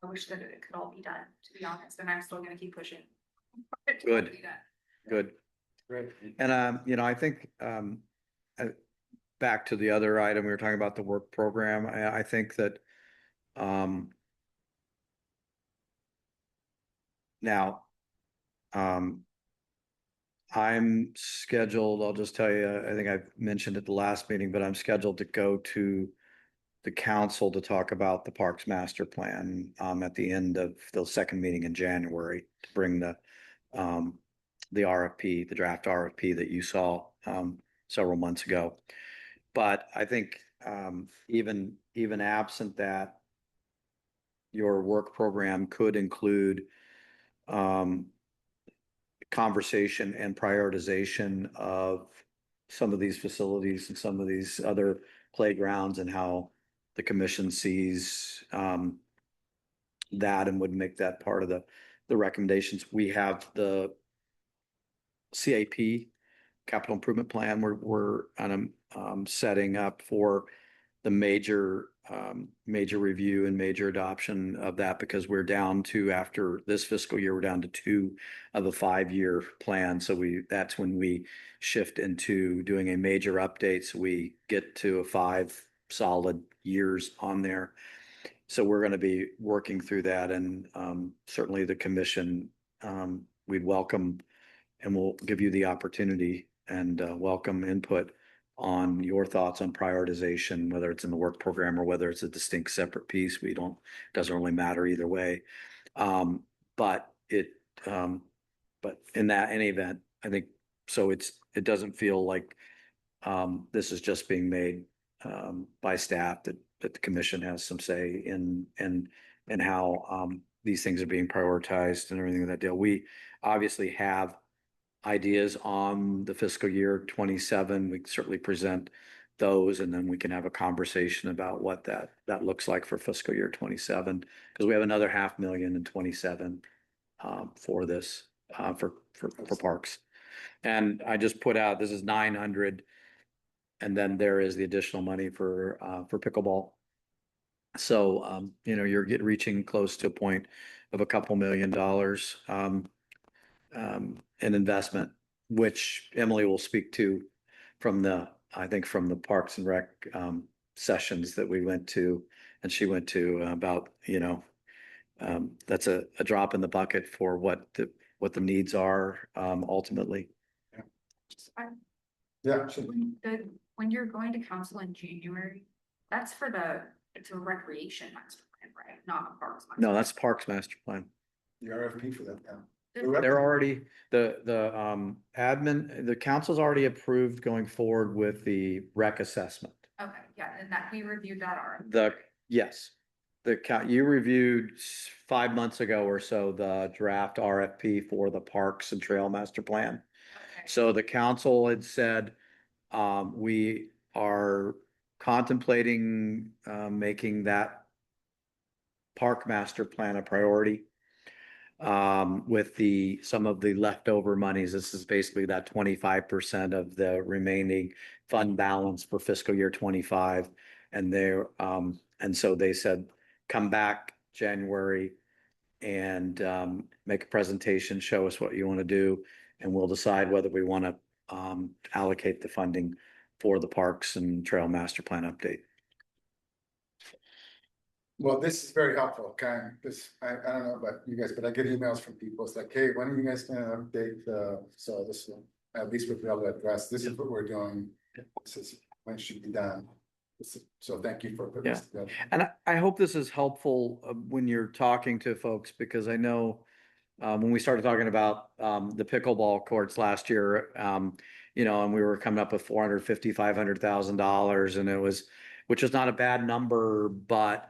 wish that it could all be done, to be honest, and I'm still gonna keep pushing. for it to all Good. be done. good. Great. And, I think, back to the other item, we were talking about the work program. I think that, now, I'm scheduled, I'll just tell you, I think I've mentioned at the last meeting, but I'm scheduled to go to the council to talk about the Parks Master Plan, at the end of the second meeting in January, to bring the RFP, the draft RFP that you saw, several months ago. But I think, even absent that, your work program could include conversation and prioritization of some of these facilities and some of these other playgrounds, and how the commission sees that and would make that part of the recommendations. We have the CAP, capital improvement plan, we're setting up for the major review and major adoption of that, because we're down to, after this fiscal year, we're down to 2 of a 5-year plan. So that's when we shift into doing a major update. So we get to 5 solid years on there. So we're going to be working through that, and certainly the commission, we'd welcome, and we'll give you the opportunity and welcome input on your thoughts on prioritization, whether it's in the work program or whether it's a distinct separate piece. Doesn't really matter either way. But in any event, I think, so it doesn't feel like this is just being made by staff, that the commission has some say in how these things are being prioritized and everything of that deal. We obviously have ideas on the fiscal year 27. We certainly present those, and then we can have a conversation about what that looks like for fiscal year 27, because we have another $500,000 in 27 for this, for parks. And I just put out, this is 900, and then there is the additional money for pickleball. So you're reaching close to a point of a couple $1 million an investment, which Emily will speak to from the Parks and Rec sessions that we went to, and she went to, about, that's a drop in the bucket for what the needs are ultimately. Yeah, sure. When you're going to council in January, that's for it's a recreation master plan, right? Not a parks. master No, plan. that's Parks Master Plan. The RFP for that, yeah. They're already, the council's already approved going forward with the rec assessment. Okay, yeah, and that we reviewed that already. Yes, you reviewed 5 months ago or so, the draft RFP for the Parks and Trail Master Plan. Okay. So the council had said, we are contemplating, making that park master plan a priority. With some of the leftover monies, this is basically that 25% of the remaining fund balance for fiscal year 25. And so they said, come back January and, make a presentation, show us what you want to do, and we'll decide whether we want to, allocate the funding for the Parks and Trail Master Plan update. Well, this is very helpful, kind of, I don't know about you guys, but I get emails from people, it's like, hey, when are you guys gonna update, so this, at least we'll be able to address, this is what we're doing. This is when it should be done. So thank you for putting this together. And I hope this is helpful, when you're talking to folks, because I know, when we started talking about, the pickleball courts last year, you know, and we were coming up with $500,000, and it was, which is not a bad number, but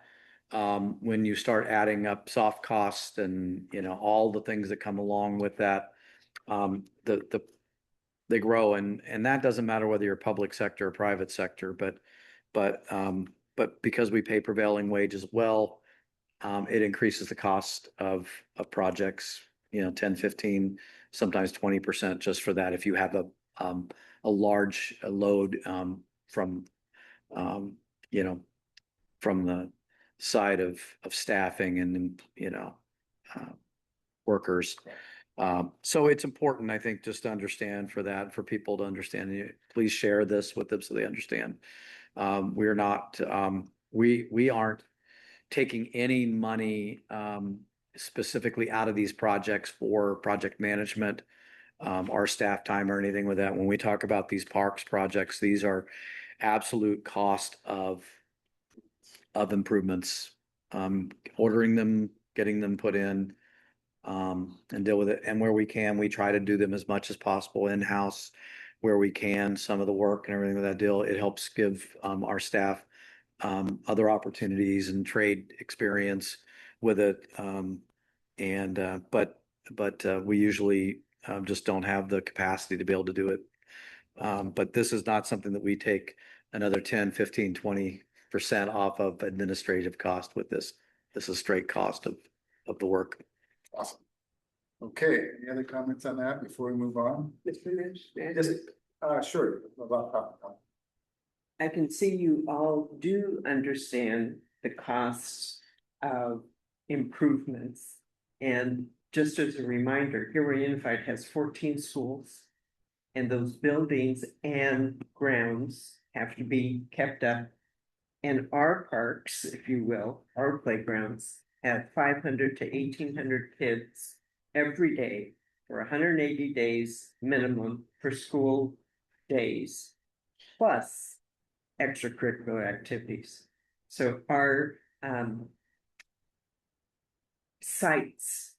when you start adding up soft costs and, you know, all the things that come along with that, they grow, and that doesn't matter whether you're public sector or private sector, but because we pay prevailing wage as well, it increases the cost of projects, you know, 10, 15, sometimes 20% just for that. If you have a large load, from, you know, from the side of staffing and, you know, workers. So it's important, I think, just to understand for that, for people to understand. Please share this with them so they understand. We're not, we aren't taking any money, specifically out of these projects for project management, our staff time or anything with that. When we talk about these parks projects, these are absolute cost of improvements, ordering them, getting them put in, and deal with it. And where we can, we try to do them as much as possible in-house where we can, some of the work and everything with that deal. It helps give, our staff, other opportunities and trade experience with it. But we usually, just don't have the capacity to be able to do it. But this is not something that we take another 10, 15, 20% off of administrative cost with this. This is straight cost of the work. Awesome. Okay, any other comments on that before we move on? Mr. Lynch, Yes, sure. I can see you all do understand the costs of improvements. And just as a reminder, Gilroy Unified has 14 schools. And those buildings and grounds have to be kept up. And our parks, if you will, our playgrounds have 500 to 1,800 kids every day for 180 days minimum for school days, plus extracurricular activities. So our sites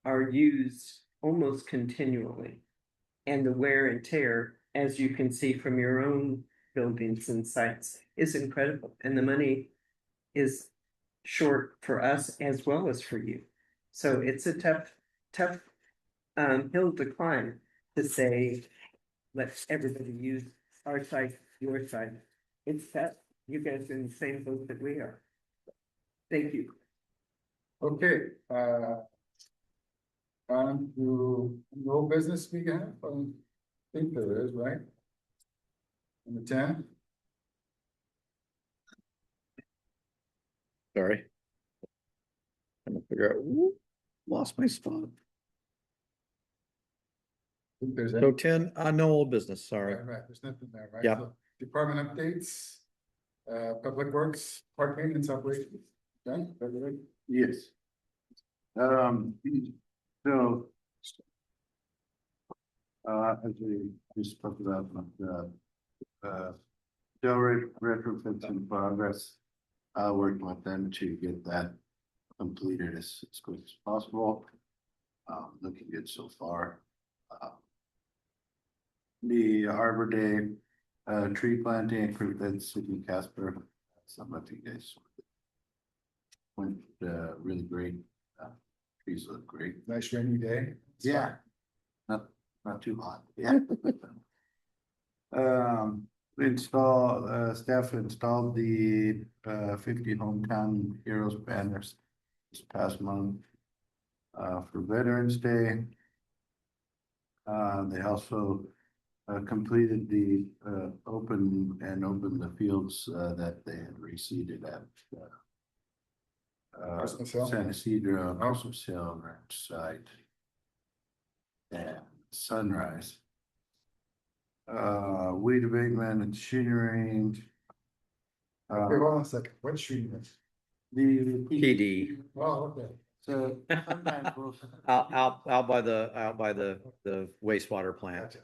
are used almost continually. And the wear and tear, as you can see from your own buildings and sites, is incredible. And the money is short for us as well as for you. So it's a tough hill to climb to say, let everybody use our site, your site. It's that you guys are in the same boat that we are. Thank you. Okay, on to no business we have, I think there is, right? Number 10. Sorry. I'm gonna figure out, lost my spot. Think there's So 10, no old business, sorry. Right, there's nothing there, right? Yep. So, department updates, public works, park maintenance operations, done, everything? Yes. So As we spoke about, Delray retrofits in progress. Working with them to get that completed as quick as possible. Looking good so far. The Arbor Day, tree planting group at City Casper, some of you guys went, really great. Trees look great. Nice rainy day. Yeah. Not too hot, yeah. Staff installed the 50 hometown heroes banners this past month for Veterans Day. They also completed the opened the fields that they had reseeded at Christmas Hill? San Isidro, Christmas Hill Ranch site. And Sunrise. Weed abatement and shooting range. Okay, hold on a second. What street is? The PD, Oh, okay. So sometimes we'll, out by the wastewater plant.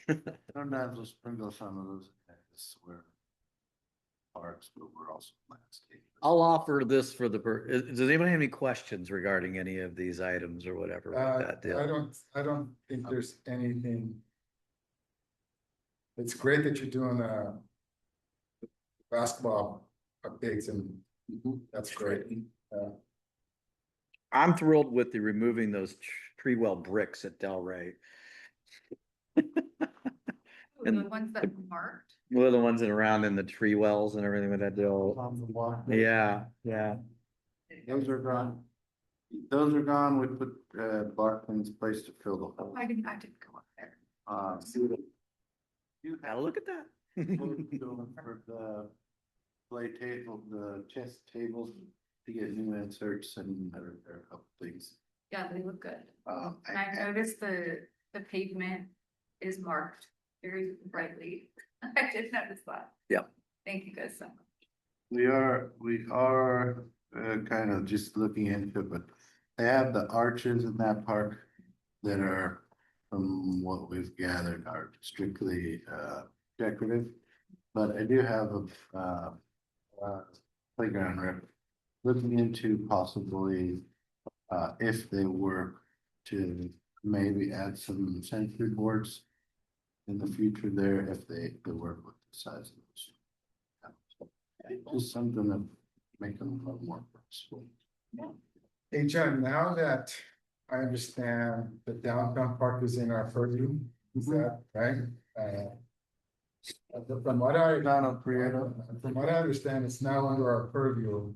Gotcha. sometimes we'll sprinkle some of those. This where parks, but we're also landscape. I'll offer this for does anybody have any questions regarding any of these items or whatever? with that deal? I don't think there's anything. It's great that you're doing basketball updates and that's great. I'm thrilled with the removing those tree well bricks at Delray. The ones that marked. Well, the ones that are around in the tree wells and everything with that deal. Yeah, yeah. Those are gone. Those are gone. We put Barkman's place to fill the hole. I didn't go up there. You Gotta look at that. for the play table, the chess tables to get new inserts and there are a couple things. Yeah, they look good. Um, And I noticed the pavement is marked very brightly. I did notice that. Yeah. Thank you guys so much. We are kind of just looking into it, but they have the arches in that park that are, from what we've gathered, are strictly decorative. But I do have a playground rep looking into possibly if they were to maybe add some sensory boards in the future there, if they work with the size of those. Just something to make them a little more flexible. Hey, John, now that I understand the downtown park is in our purview, is that right? From what I understand, it's now under our purview.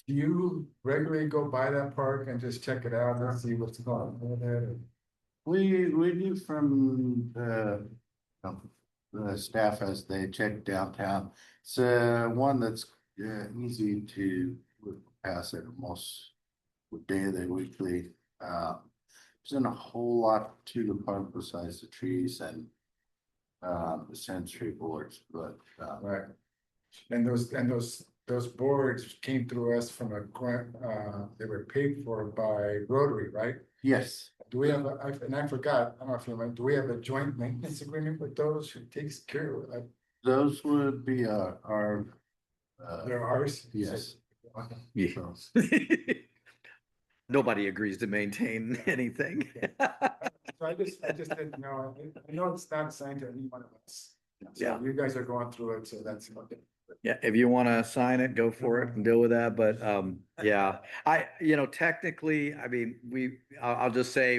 Do you regularly go by that park and just check it out and see what's going on with it? We do from the staff as they check downtown. It's one that's easy to pass it almost daily, weekly. There's not a whole lot to the park besides the trees and the sensory boards, but Right. And those boards came through us from a grant, they were paid for by Rotary, right? yes, Do we have and I forgot, I don't know if you remember, do we have a joint maintenance agreement with those who takes care of it? those would be our They're ours? yes. Okay. Yeah. So, Nobody agrees to maintain anything. So I just didn't know, I know it's not assigned to any one of us. So Yeah. you guys are going through it, so that's okay. Yeah, if you want to sign it, go for it and deal with that. But yeah, technically, I mean, I'll just say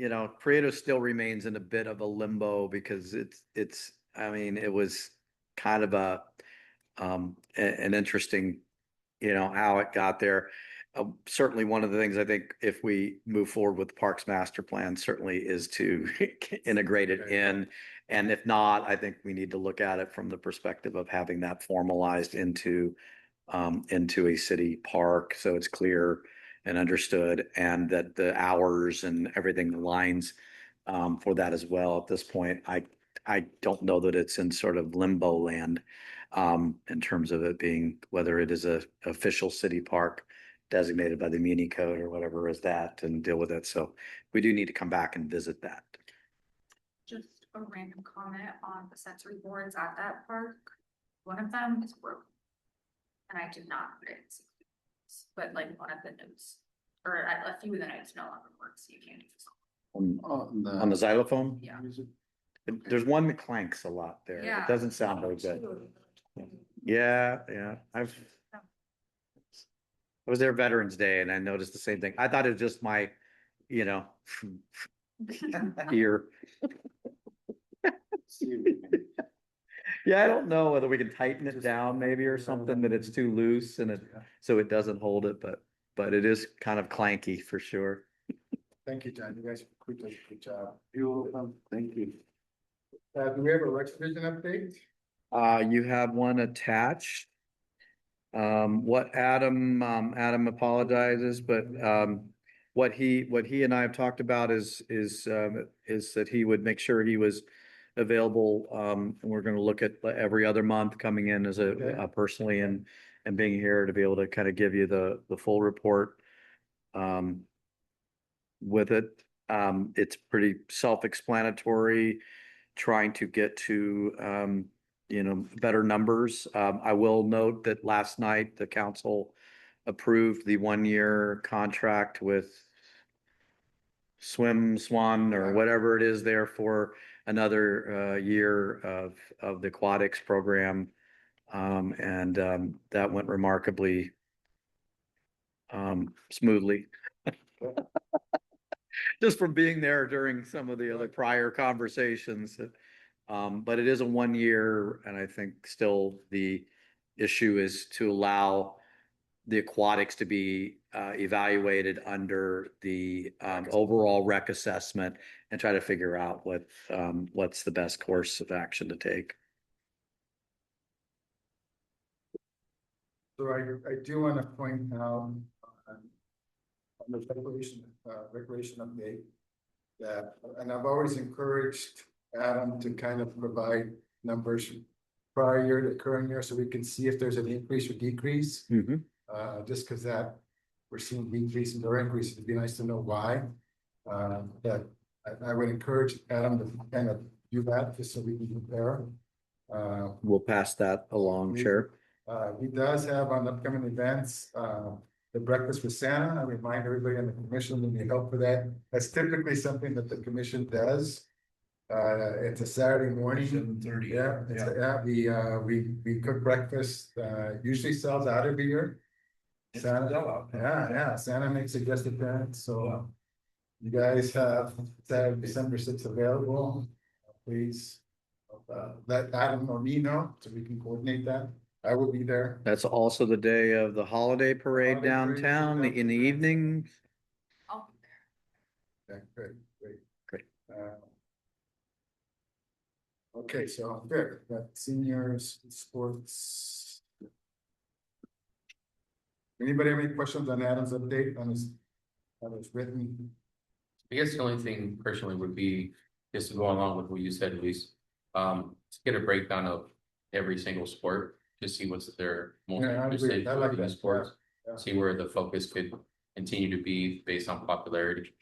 Prieto still remains in a bit of a limbo because I mean, it was kind of an interesting, how it got there. Certainly one of the things I think if we move forward with the Parks Master Plan certainly is to integrate it in. And if not, I think we need to look at it from the perspective of having that formalized into a city park. So it's clear and understood and that the hours and everything aligns for that as well. At this point, I don't know that it's in sort of limbo land in terms of it being, whether it is a official city park designated by the Muni Code or whatever is that and deal with it. So we do need to come back and visit that. a random comment on the sensory boards at that park. One of them is broken. And I did not put it, but like one of the notes, or a few of the notes no longer work, so you can't use them. On the xylophone? Yeah. There's one that clanks a lot there. Yeah. It doesn't sound very good. Yeah, yeah, I was there Veterans Day and I noticed the same thing. I thought it was just my, you know, ear. Yeah, I don't know whether we can tighten it down maybe or something, that it's too loose and so it doesn't hold it, but it is kind of clanky for sure. Thank you, John. You guys did a good job. You're welcome. Thank you. Do we have a Rex Division update? You have one attached. What Adam apologizes, but, what he and I have talked about is that he would make sure he was available. And we're gonna look at every other month coming in as personally and being here to be able to kind of give you the full report. With it, it's pretty self-explanatory, trying to get to, better numbers. I will note that last night the council approved the 1-year contract with Swan or whatever it is there for another year of the aquatics program. That went remarkably smoothly. Just from being there during some of the other prior conversations. But it is a 1 year, and I think still the issue is to allow the aquatics to be evaluated under the overall rec assessment and try to figure out what's the best course of action to take. So I do want to point out on the recreation update that, and I've always encouraged Adam to kind of provide numbers prior year to current year so we can see if there's an increase or decrease. Just because that we're seeing decreases or increases, it'd be nice to know why. That I would encourage Adam to kind of do that just so we can compare. We'll pass that along, Chair. He does have on upcoming events, the breakfast with Santa. I remind everybody on the commission to need help for that. That's typically something that the commission does. It's a Saturday morning. 7:30. Yeah, we cook breakfast, usually sells out every year. Santa, yeah, Santa makes a guest appearance, so you guys have Saturday, December 6th available. Please let Adam or me know so we can coordinate that. I will be there. That's also the day of the holiday parade Holiday parade downtown in the evening. I'll be there. Yeah, great. Great. Okay, so good. Got seniors, sports. Anybody have any questions on Adam's update on his written? I guess the only thing personally would be, just to go along with what you said, Luis, to get a breakdown of every single sport, to see what's their most Yeah, I interested agree. I like in that. sports. Yeah. See where the focus could continue to be based on popularity.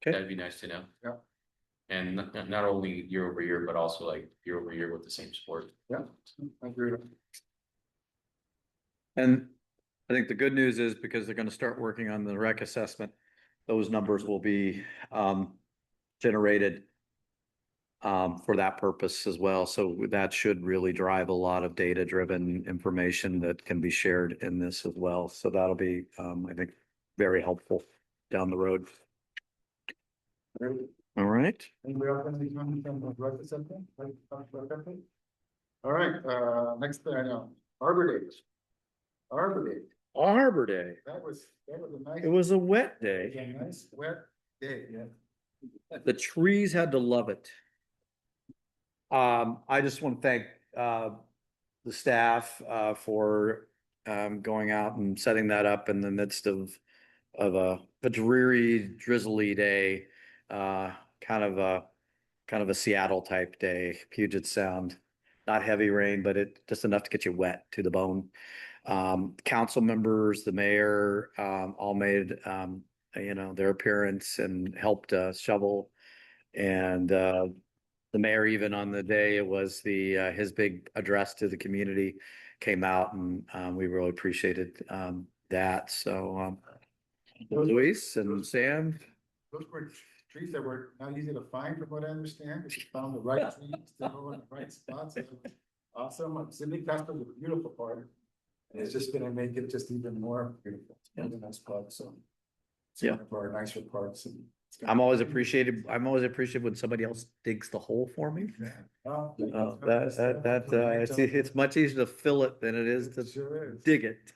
Okay. That'd be nice to know. Yeah. And not only year over year, but also like year over year with the same sport. Yeah, I agree. And I think the good news is because they're gonna start working on the rec assessment, those numbers will be generated for that purpose as well. So that should really drive a lot of data-driven information that can be shared in this as well. So that'll be, I think, very helpful down the road. All right. Anybody else have any comments on the rec assessment? All right, next thing I know, Arbor Day. Arbor Day. That was a nice. It was a wet It day. was a nice wet day, yeah. The trees had to love it. I just want to thank the staff for going out and setting that up in the midst of a dreary, drizzly day. Kind of a Seattle type day, Puget Sound. Not heavy rain, but it just enough to get you wet to the bone. Council members, the mayor, all made their appearance and helped shovel. And the mayor, even on the day it was his big address to the community came out, and we really appreciated that. So Luis and Sam, Those were trees that were not easy to find from what I understand. We found the right trees, they were in the right spots. It was awesome. Cindy Casper was a beautiful part. And it's just gonna make it just even more beautiful. It's gonna be a nice park, so. It's Yeah. one of our nicer parks. And it's gonna- I'm always appreciated when somebody else digs the hole for me. Oh, It's much easier to fill it than it is It to sure is. dig it.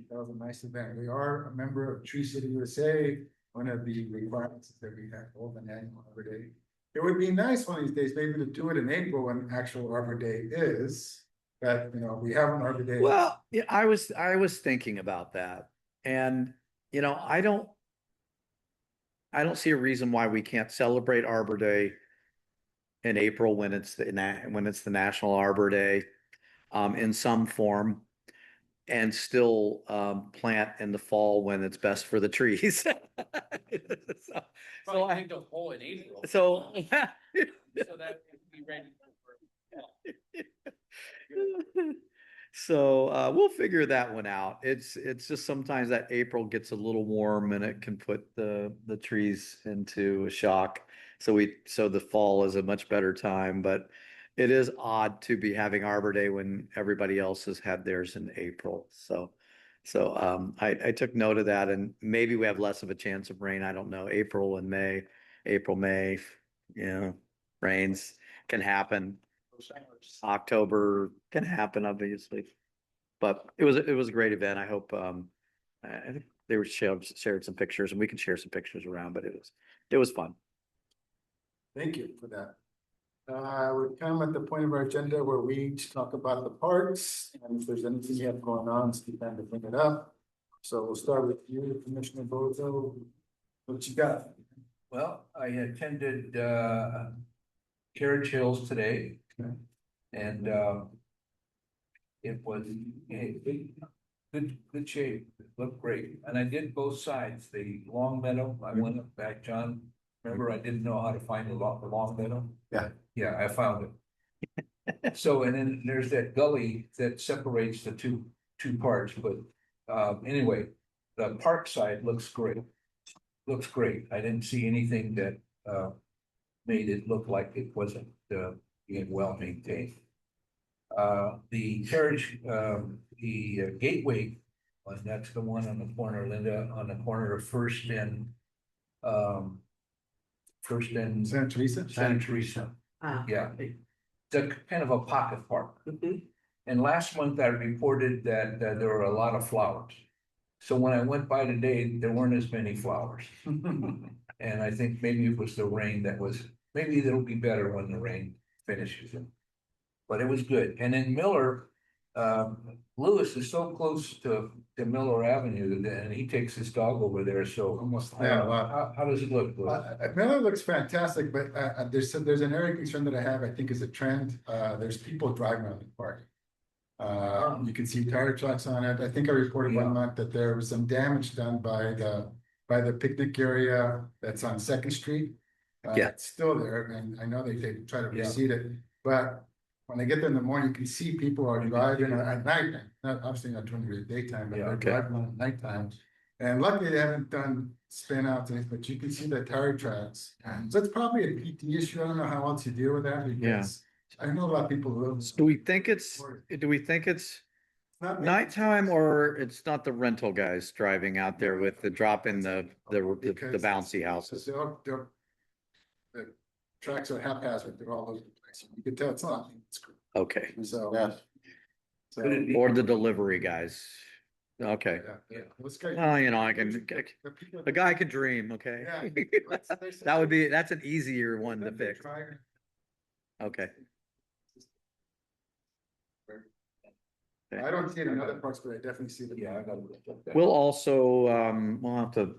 That was a nice event. We are a member of Tree City USA. One of the requirements is that we have hold an annual Arbor Day. It would be nice one of these days, maybe to do it in April when actual Arbor Day is. But, you know, we have an Arbor Day. Well, yeah, I was thinking about that, and you know, I don't see a reason why we can't celebrate Arbor Day in April when it's the National Arbor Day, in some form, and still plant in the fall when it's best for the trees. So, Probably dig the hole in April. so So that would be ready So we'll figure that one out. It's just sometimes that April gets a little warm and it can put the trees into a shock. So the fall is a much better time, but it is odd to be having Arbor Day when everybody else has had theirs in April. So I took note of that, and maybe we have less of a chance of rain. I don't know. April, May, you know, rains can happen. October can happen, obviously, but it was a great event. I hope I think they were shared some pictures, and we can share some pictures around, but it was fun. Thank you for that. We're kind of at the point of our agenda where we each talk about the parks, and if there's anything you have going on, it's time to bring it up. So we'll start with you, Commissioner Bozo. What you got? Well, I attended Carriage Hills today. Okay. And it was good shape, it looked great, and I did both sides, the Long Meadow, I went up back, John. Remember, I didn't know how to find the Long Meadow? Yeah. Yeah, I found it. So, and then there's that gully that separates the two parts, but anyway, the park side looks great. Looks great, I didn't see anything that made it look like it wasn't being well maintained. The carriage, the gateway, that's the one on the corner, Linda, on the corner of First and Santa Teresa? Santa Teresa. Ah. Yeah, it's a kind of a pocket park. And last month I reported that there were a lot of flowers. So when I went by today, there weren't as many flowers. And I think maybe it was the rain maybe it'll be better when the rain finishes it. But it was good. And in Miller, Lewis is so close to Miller Avenue, and he takes his dog over there, so. Almost there. How does it look, Lewis? Miller looks fantastic, but there's an area concern that I have, I think is a trend. There's people driving around the park. You can see tire tracks on it. I think I reported one month that there was some damage done by the picnic area that's on Second Street. Yeah. It's still there, and I know they try to reseed it, but when I get there in the morning, you can see people are driving at night, obviously not during the daytime, but they're driving at nighttime. And luckily they haven't done spin outs, but you can see the tire tracks. So it's probably a PT issue. I don't know how else you deal with that, because I know a lot of people who. Do we think it's Not me. nighttime, or it's not the rental guys driving out there with the drop in the bouncy houses? The tracks are haphazard, they're all over the place. You can tell it's not. Okay, So. Yes. So, or the delivery guys. Okay, yeah. This guy- well, you know, the people- a guy could dream, okay? Yeah. That's an easier one to fix. Okay. I don't see it in other parts, but I definitely see the. Yeah, I gotta look at that. We'll also, we'll have to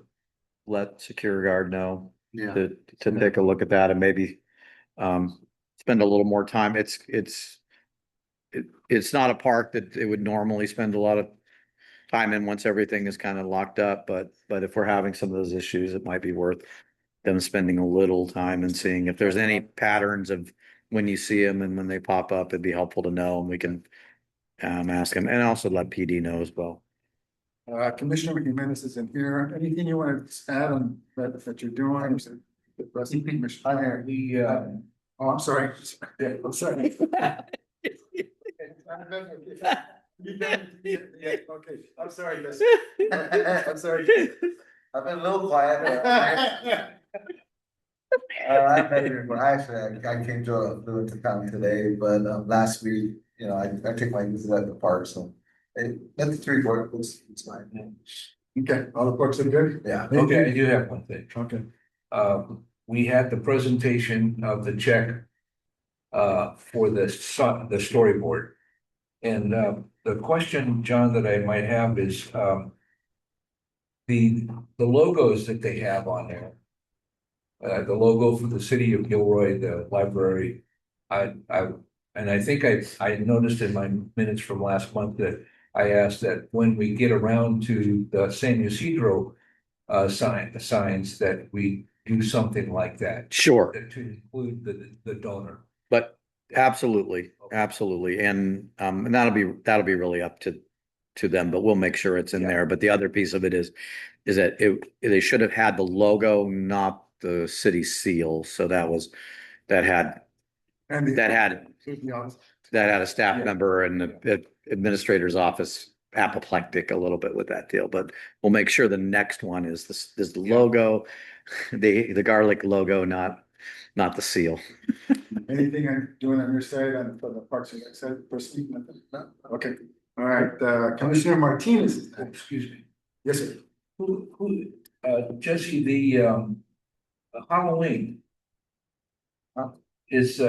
let Secure Guard know Yeah. to take a look at that and maybe spend a little more time. It's not a park that it would normally spend a lot of time in once everything is kind of locked up, but if we're having some of those issues, it might be worth them spending a little time and seeing if there's any patterns of when you see them and when they pop up, it'd be helpful to know and we can ask them and also let PD know as well. Commissioner Jimenez is in here. Anything you want to add on that you're doing? The rest of the commission? Oh, I'm sorry. Yeah, I'm sorry. Yeah, okay, I'm sorry, guys. I'm sorry. I've been a little quiet. I've been here before. Actually, I came to Livingston County today, but last week, you know, I took my visit at the park, so. That's 3 4, it's fine. Okay, all the folks are good? Yeah. Okay, I do have one thing. Okay. We had the presentation of the check. For the storyboard. And the question, John, that I might have is the logos that they have on there. The logo for the city of Gilroy, the library. And I think I noticed in my minutes from last month that I asked that when we get around to the San Ysidro signs that we do something like that. Sure. To include the donor. But absolutely, absolutely. And that'll be really up to them, but we'll make sure it's in there. But the other piece of it is that they should have had the logo, not the city seal. So that had a staff member and the administrator's office apoplectic a little bit with that deal, but we'll make sure the next one is the logo, the garlic logo, not the seal. Anything I'm doing on your side and for the Parks and Rec side, personally? No? Okay, all right, Commissioner Martinez. Excuse me. Yes, sir. Jesse, the Halloween. Is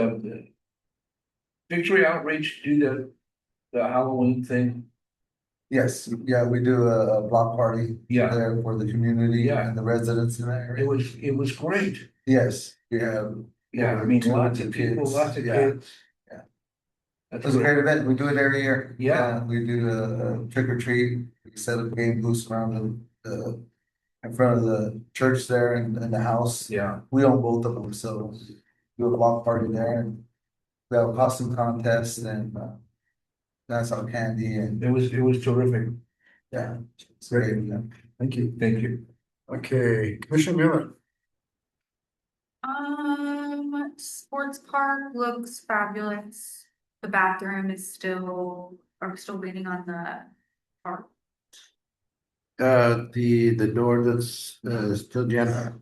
Victory Outreach do the Halloween thing? Yes, yeah, we do a block party. Yeah. There for the community. Yeah. And the residents in that area. It was great. Yes, we have. Yeah, I mean, lots of people, lots of kids. Yeah. That's It's a great. great event. We do it every year. Yeah. We do a trick or treat. We set up game booths around the in front of the church there and the house. Yeah. We own both of them, so do a block party there and we have a costume contest and that's our candy and It was terrific. yeah. It's great. Yeah. Thank you. Thank you. Okay, Commissioner Miller. Sports park looks fabulous. The bathroom is are we still waiting on the park? The door that's still jammed.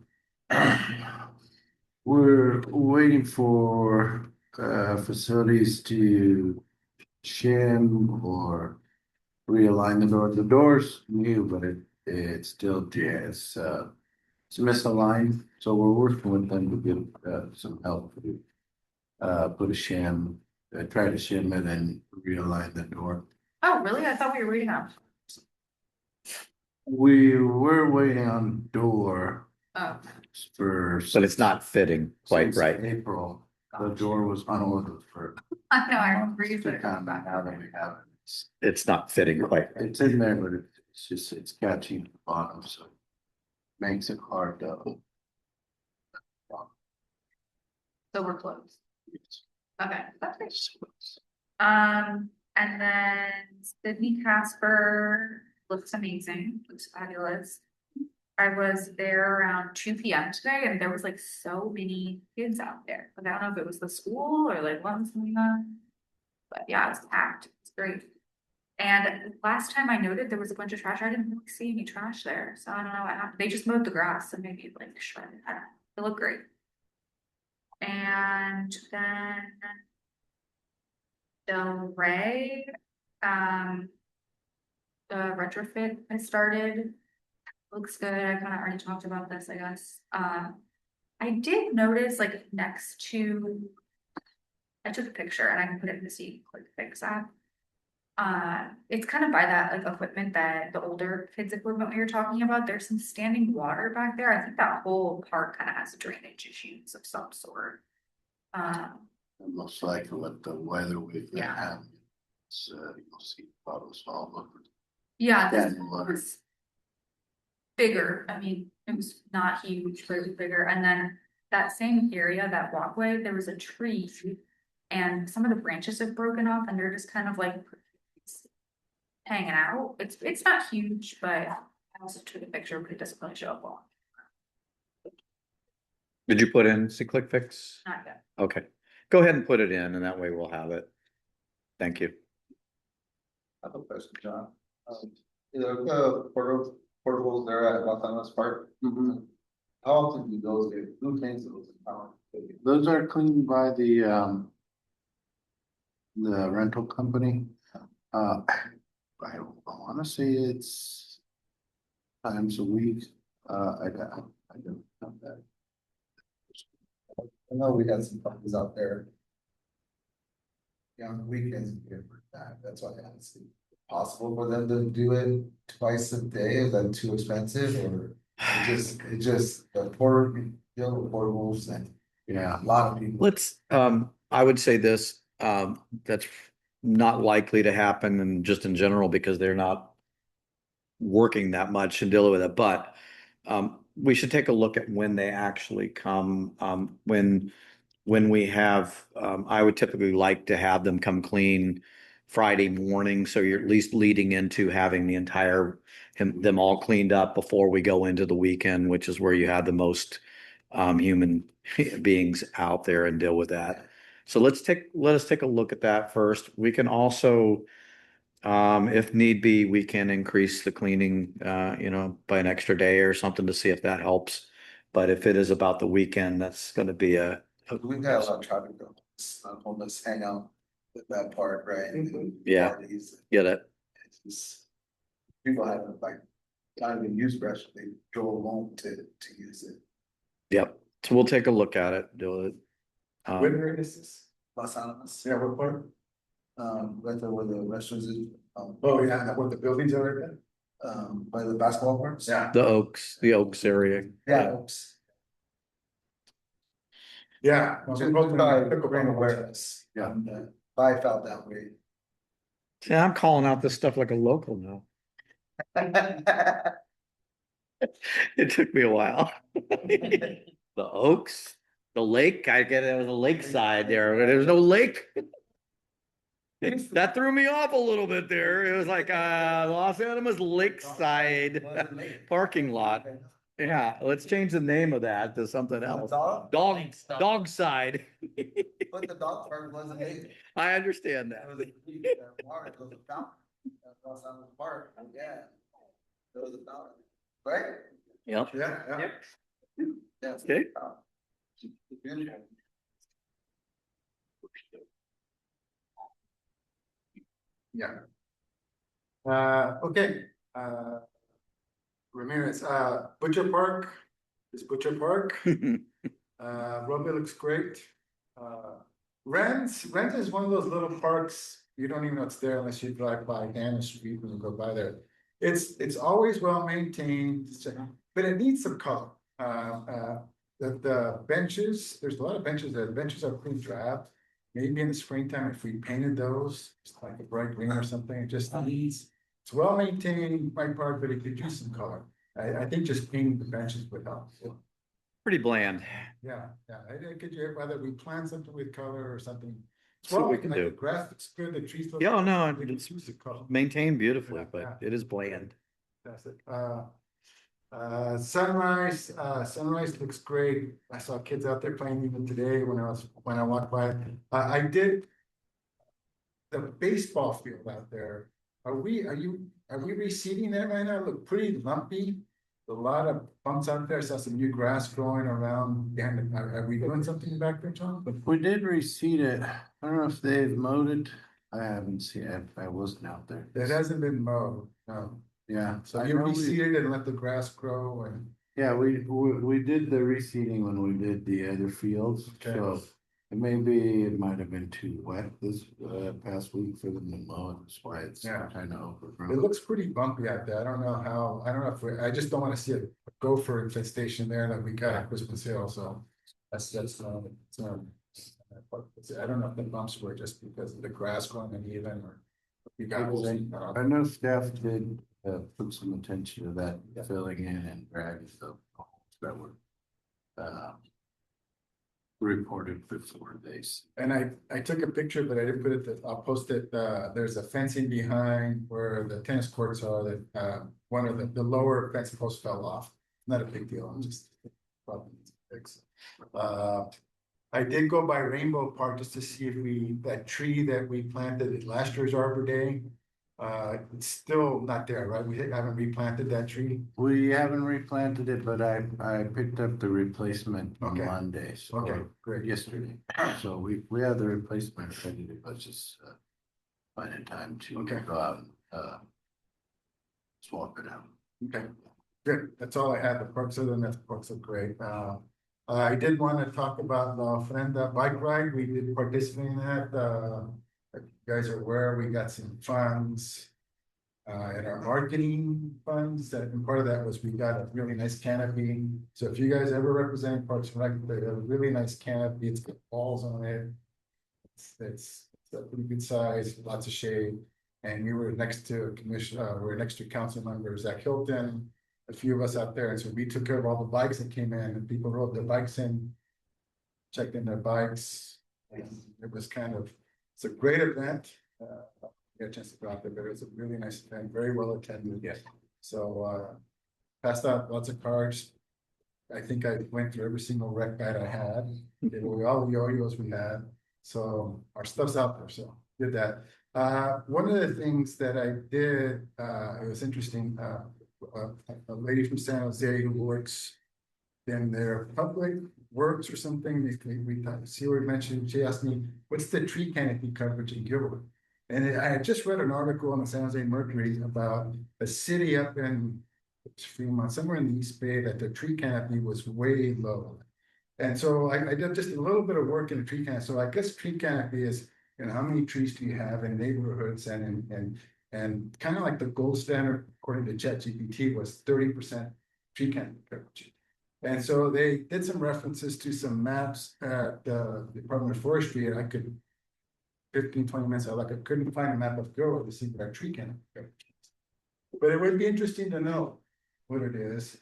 We're waiting for facilities to shim or realign the door. The door's new, but it's still it's misaligned. So we're working with them to get some help to put a shim, try to shim it and realign the door. Oh, really? I thought we were waiting on. We were waiting on door Oh, for. But it's not fitting quite since right. April, the door was on order for. I know, I remember you To said. come back now that we have it. It's not fitting quite right. It's in there, but it's catching at the bottom, so. Makes it hard to. So we're closed. Okay. And then Sydney Casper looks amazing, looks fabulous. I was there around 2 p.m. today and there was like so many kids out there. Like, I don't know if it was the school or like what was going on. But yeah, it's packed. It's great. And last time I noted there was a bunch of trash. I didn't really see any trash there. So I don't know what happened. They just mowed the grass and maybe like shredded. I don't know. It looked great. And then Del Rey, the retrofit has started. Looks good. I kind of already talked about this, I guess. I did notice like next to, I took a picture and I can put it in the See Click Fix app. It's kind of by that like equipment that the older kids equipment we were talking about. There's some standing water back there. I think that whole park kind of has drainage issues of some sort. Most likely with the weather we've been Yeah. having. So you'll see bottles all over. Yeah, Standing water. bigger. I mean, it was not huge, but it was bigger. And then that same area, that walkway, there was a tree. And some of the branches have broken off and they're just kind of like hanging out. It's not huge, but I also took a picture, but it doesn't really show up well. Did you put in C-Click Fix? Not yet. Okay, go ahead and put it in and that way we'll have it. Thank you. I have a question, John. Portables there at Los Alamos Park. How often do those get, who cleans those? Those are cleaned by the rental company. I wanna say it's times a week. I don't have that. I know we had some companies out there. Yeah, on the weekends, that's why I asked. Possible for them to do it twice a day, is that too expensive, or it just, the portables and. Yeah. A lot of people. Let's, I would say this, that's not likely to happen and just in general because they're not working that much and dealing with it, but we should take a look at when they actually come. When we have, I would typically like to have them come clean Friday morning, so you're at least leading into having the entire them all cleaned up before we go into the weekend, which is where you have the most human beings out there and deal with that. So let us take a look at that first. We can also, if need be, we can increase the cleaning, by an extra day or something to see if that helps. But if it is about the weekend, that's going to be We've got a lot of traffic though, homeless hang out at that park, right? Yeah. Parties. get it. It's just, people haven't like, not even used brush, they drove home to use it. Yep. So we'll take a look at it, do it. Where is this? Los Alamos. Yeah, what part? Right there where the restaurants is, Oh, yeah, what the buildings are right there? by the basketball courts. Yeah. The Oaks area. Yeah. Oops. Yeah. Just we're both by in the- bring awareness. Yeah. I felt that way. See, I'm calling out this stuff like a local now. It took me a while. The Oaks, the lake, I get it, it was a lakeside there, but there was no lake. That threw me off a little bit there. It was like Los Alamos Lakeside parking lot. Yeah, let's change the name of that to something else. Dog side. But the dog park wasn't it. I understand that. There was a park, there was a fountain. Los Alamos Park, yeah. There was a fountain, right? Yep. Yeah, yeah. Yeah. Okay. Yeah. Okay, Ramirez, Butcher Park, is Butcher Park, Roby looks great. Rent is one of those little parks, you don't even know it's there unless you drive by Hannah Street when you go by there. It's always well maintained, but it needs some color. The benches, there's a lot of benches there, the benches are pretty drab. Maybe in the springtime, if we painted those, it's like a bright green or something, it just needs, it's well maintained, my part, but it could use some color. I think just painting the benches would help. Pretty bland. Yeah, could you, whether we plan something with color or something. It's See what well, we can like do. the grass looks good, the trees look. Yeah, no, We can it's use the color. maintained beautifully, Yeah, but it is bland. That's it. Sunrise looks great. I saw kids out there playing even today when I walked by. I did. The baseball field out there, are we reseeding that right now? Look pretty lumpy. A lot of bumps out there. I saw some new grass growing around. Are we doing something back there, John? We did reseed it. I don't know if they've mowed it. I haven't seen it. I wasn't out there. It hasn't been mowed, no. Yeah. So I you know we- reseeded and let the grass grow and. Yeah, we did the reseeding when we did the other fields, Okay. so it might have been too wet this past week for them to mow it, that's why it's Yeah. kind of It overgrown. looks pretty bumpy out there. I don't know if I just don't wanna see a gopher infestation there that we got at Christmas Hill, so. That's, I don't know if the bumps were just because of the grass growing uneven or. You got. I know staff did put some attention to that, filling in and dragging the holes that were reported before this. And I took a picture, but I didn't put it, I'll post it, there's a fencing behind where the tennis courts are that, one of the lower fence posts fell off. Not a big deal, I'm just probably needs to fix. I did go by Rainbow Park just to see if that tree that we planted at last year's Arbor Day, it's still not there, right? We haven't replanted that tree. We haven't replanted it, but I picked up the replacement on Okay. Monday, so. Okay, great. Yesterday, so we have the replacement ready to, let's just find a time to Okay. go out and swap it out. Okay, good. That's all I had. The parks, other than that, the parks are great. I did want to talk about the Ofrenda bike ride. We did participate in that. Like you guys are aware, we got some funds. In our marketing funds, that, and part of that was we got a really nice canopy. So if you guys ever represent Parks and Rec, they have a really nice canopy. It's got balls on it. It's a pretty good size, lots of shade. And we were next to we're next to council member Zach Hilton, a few of us out there. And so we took care of all the bikes that came in, and people rode their bikes in, checked in their bikes. And it was it's a great event. Get a chance to go out there, but it was a really nice event, very well attended. Yes. So passed out lots of cards. I think I went through every single rec guide I had, did all the yo-yos we had. So our stuff's out there, so did that. One of the things that I did, it was interesting, a lady from San Jose who works in their public works or something, we see what mentioned, she asked me, what's the tree canopy coverage in Gilroy? And I had just read an article in the San Jose Mercury about a city up in Fremont, somewhere in the East Bay, that the tree canopy was way low. And so I did just a little bit of work in the tree canopy. So I guess tree canopy is, how many trees do you have in neighborhoods and kind of like the gold standard, according to ChatGPT, was 30% tree canopy coverage. And so they did some references to some maps at the Department of Forestry, and I could 15, 20 minutes, I couldn't find a map of Gilroy to see what our tree canopy coverage is. But it would be interesting to know what it is,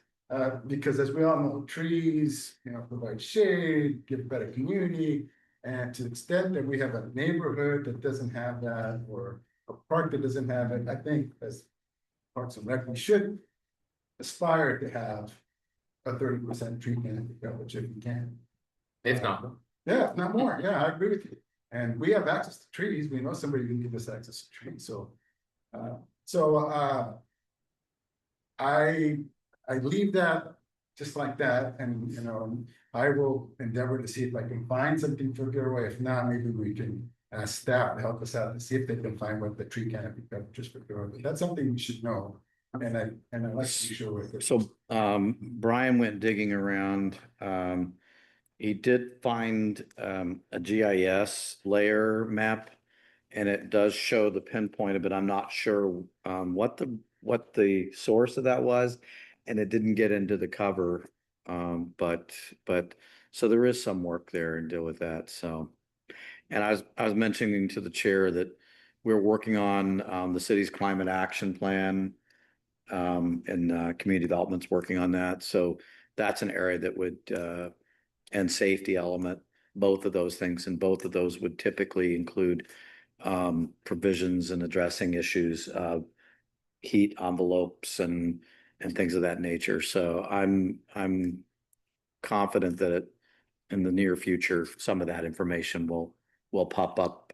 because as we all know, trees, provide shade, give a better community, and to the extent that we have a neighborhood that doesn't have that, or a park that doesn't have it, I think as Parks and Rec, we should aspire to have a 30% tree canopy coverage if we can. If not. Yeah, if not more. Yeah, I agree with you. And we have access to trees. We know somebody who can give us access to trees. So, I leave that just like that, and I will endeavor to see if I can find something for Gilroy. If not, maybe we can ask staff to help us out to see if they can find what the tree canopy coverage is for Gilroy. But that's something we should know. And I like to be sure with it. So Brian went digging around. He did find a GIS layer map, and it does show the pinpoint, but I'm not sure what the source of that was, and it didn't get into the cover. But so there is some work there and deal with that. So, and I was mentioning to the chair that we're working on the city's climate action plan. And community development's working on that. So that's an area that would, and safety element, both of those things, and both of those would typically include provisions and addressing issues of heat envelopes and things of that nature. So I'm confident that in the near future, some of that information will pop up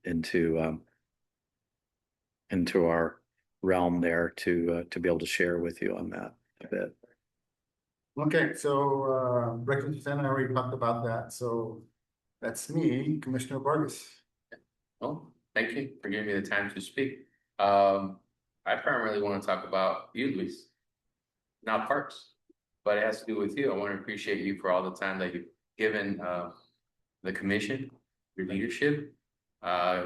into our realm there to be able to share with you on that a bit. Okay, so Breakfast Center, I already talked about that. So that's me, Commissioner Vargas. Well, thank you for giving me the time to speak. I primarily want to talk about you, Luis, not parks, but it has to do with you. I want to appreciate you for all the time that you've given the commission, your leadership,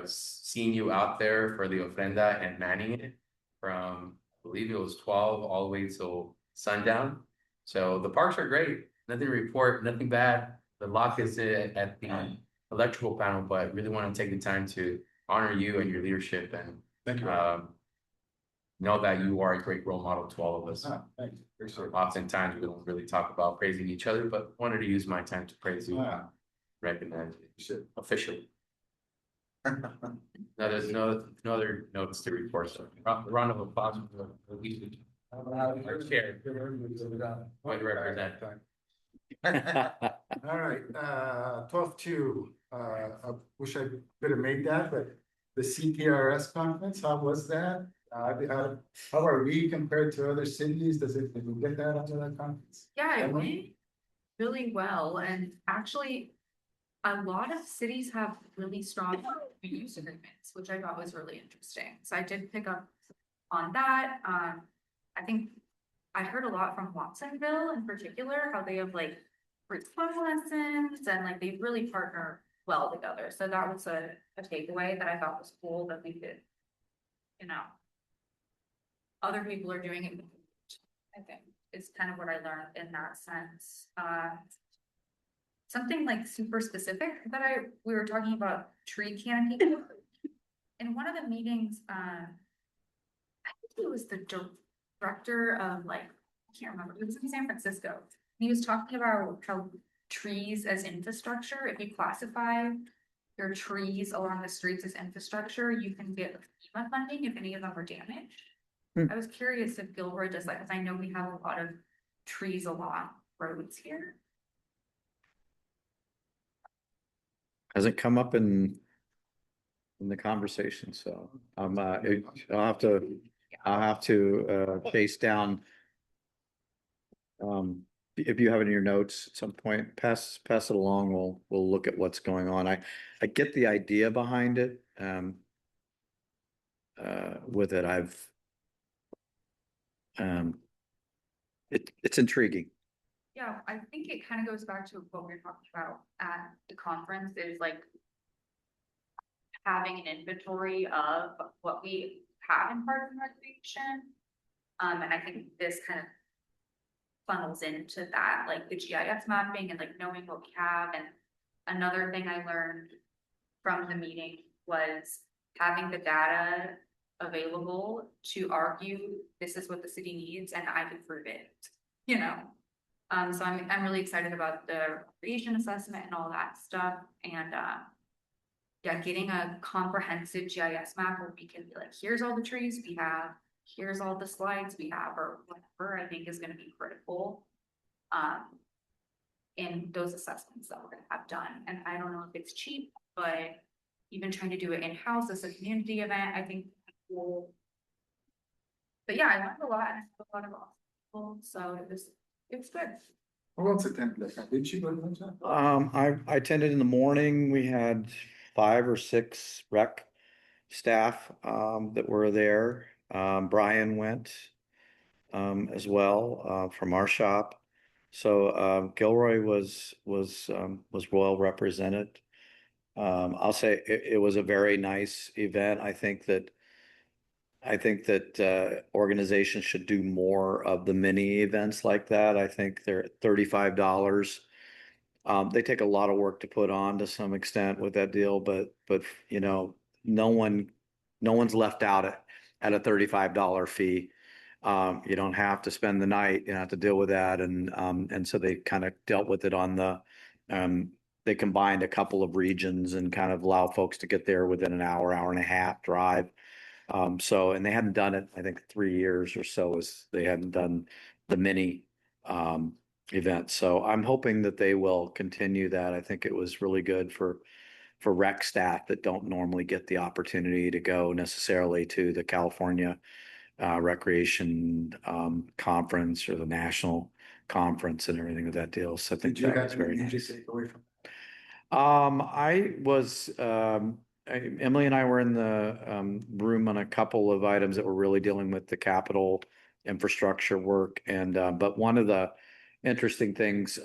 seeing you out there for the ofrenda and manning it from, I believe it was 12 all the way till sundown. So the parks are great. Nothing to report, nothing bad. The lock is at the electrical panel, but really want to take the time to honor you and your leadership and Thank you. know that you are a great role model to all of us. Ah, thank you. Appreciate it. Oftentimes, we don't really talk about praising each other, but wanted to use my time to praise you, Ah, recognize you shit. officially. No, there's no other notes to report, so round of applause for the lead. Our chair. Point to represent. All right, 12-2, I wish I could have made that, but the CPRS conference, how was that? How are we compared to other cities? Did we get that out of that conference? Yeah, it Emily? went really well, and actually, a lot of cities have really strong use agreements, which I thought was really interesting. So I did pick up on that. I think I heard a lot from Watsonville in particular, how they have like free swim lessons and like they really partner well together. So that was a takeaway that I thought was cool that we could, you know, other people are doing it. I think is kind of what I learned in that sense. Something like super specific that we were talking about tree canopy. In one of the meetings, I think it was the director of like, I can't remember, it was in San Francisco. He was talking about how trees as infrastructure, if you classify your trees along the streets as infrastructure, you can get FEMA funding if any of them are damaged. I was curious if Gilroy does that, because I know we have a lot of trees along roads here. Hasn't come up in the conversation, so I'll have to chase down. If you have it in your notes at some point, pass it along. We'll look at what's going on. I get the idea behind it. With it, it's intriguing. Yeah, I think it kind of goes back to what we were talking about at the conference is like having an inventory of what we have in parks and recreation. And I think this kind of funnels into that, like the GIS mapping and like knowing what we have. And another thing I learned from the meeting was having the data available to argue this is what the city needs and I can prove it, you know. So I'm really excited about the recreation assessment and all that stuff. And yeah, getting a comprehensive GIS map where we can be like, here's all the trees we have, here's all the slides we have, or whatever, I think is going to be critical in those assessments that we're going to have done. And I don't know if it's cheap, but even trying to do it in-house as a community event, I think cool. But yeah, I learned a lot and I had a lot of awesome people, so it was good. Who else attended that? Did you go to that? I attended in the morning. We had 5 or 6 rec staff that were there. Brian went as well from our shop. So Gilroy was well represented. I'll say it was a very nice event. I think that organizations should do more of the mini events like that. I think they're $35. They take a lot of work to put on to some extent with that deal, but you know, no one's left out at a $35 fee. You don't have to spend the night, you don't have to deal with that. And so they kind of dealt with it on the, they combined a couple of regions and kind of allow folks to get there within an hour and a half drive. And they hadn't done it, I think 3 years or so they hadn't done the mini, event. So I'm hoping that they will continue that. I think it was really good for rec staff that don't normally get the opportunity to go necessarily to the California Recreation Conference or the national conference and everything of that deal. So I think that was very nice. Emily and I were in the room on a couple of items that were really dealing with the capital infrastructure work. And but one of the interesting things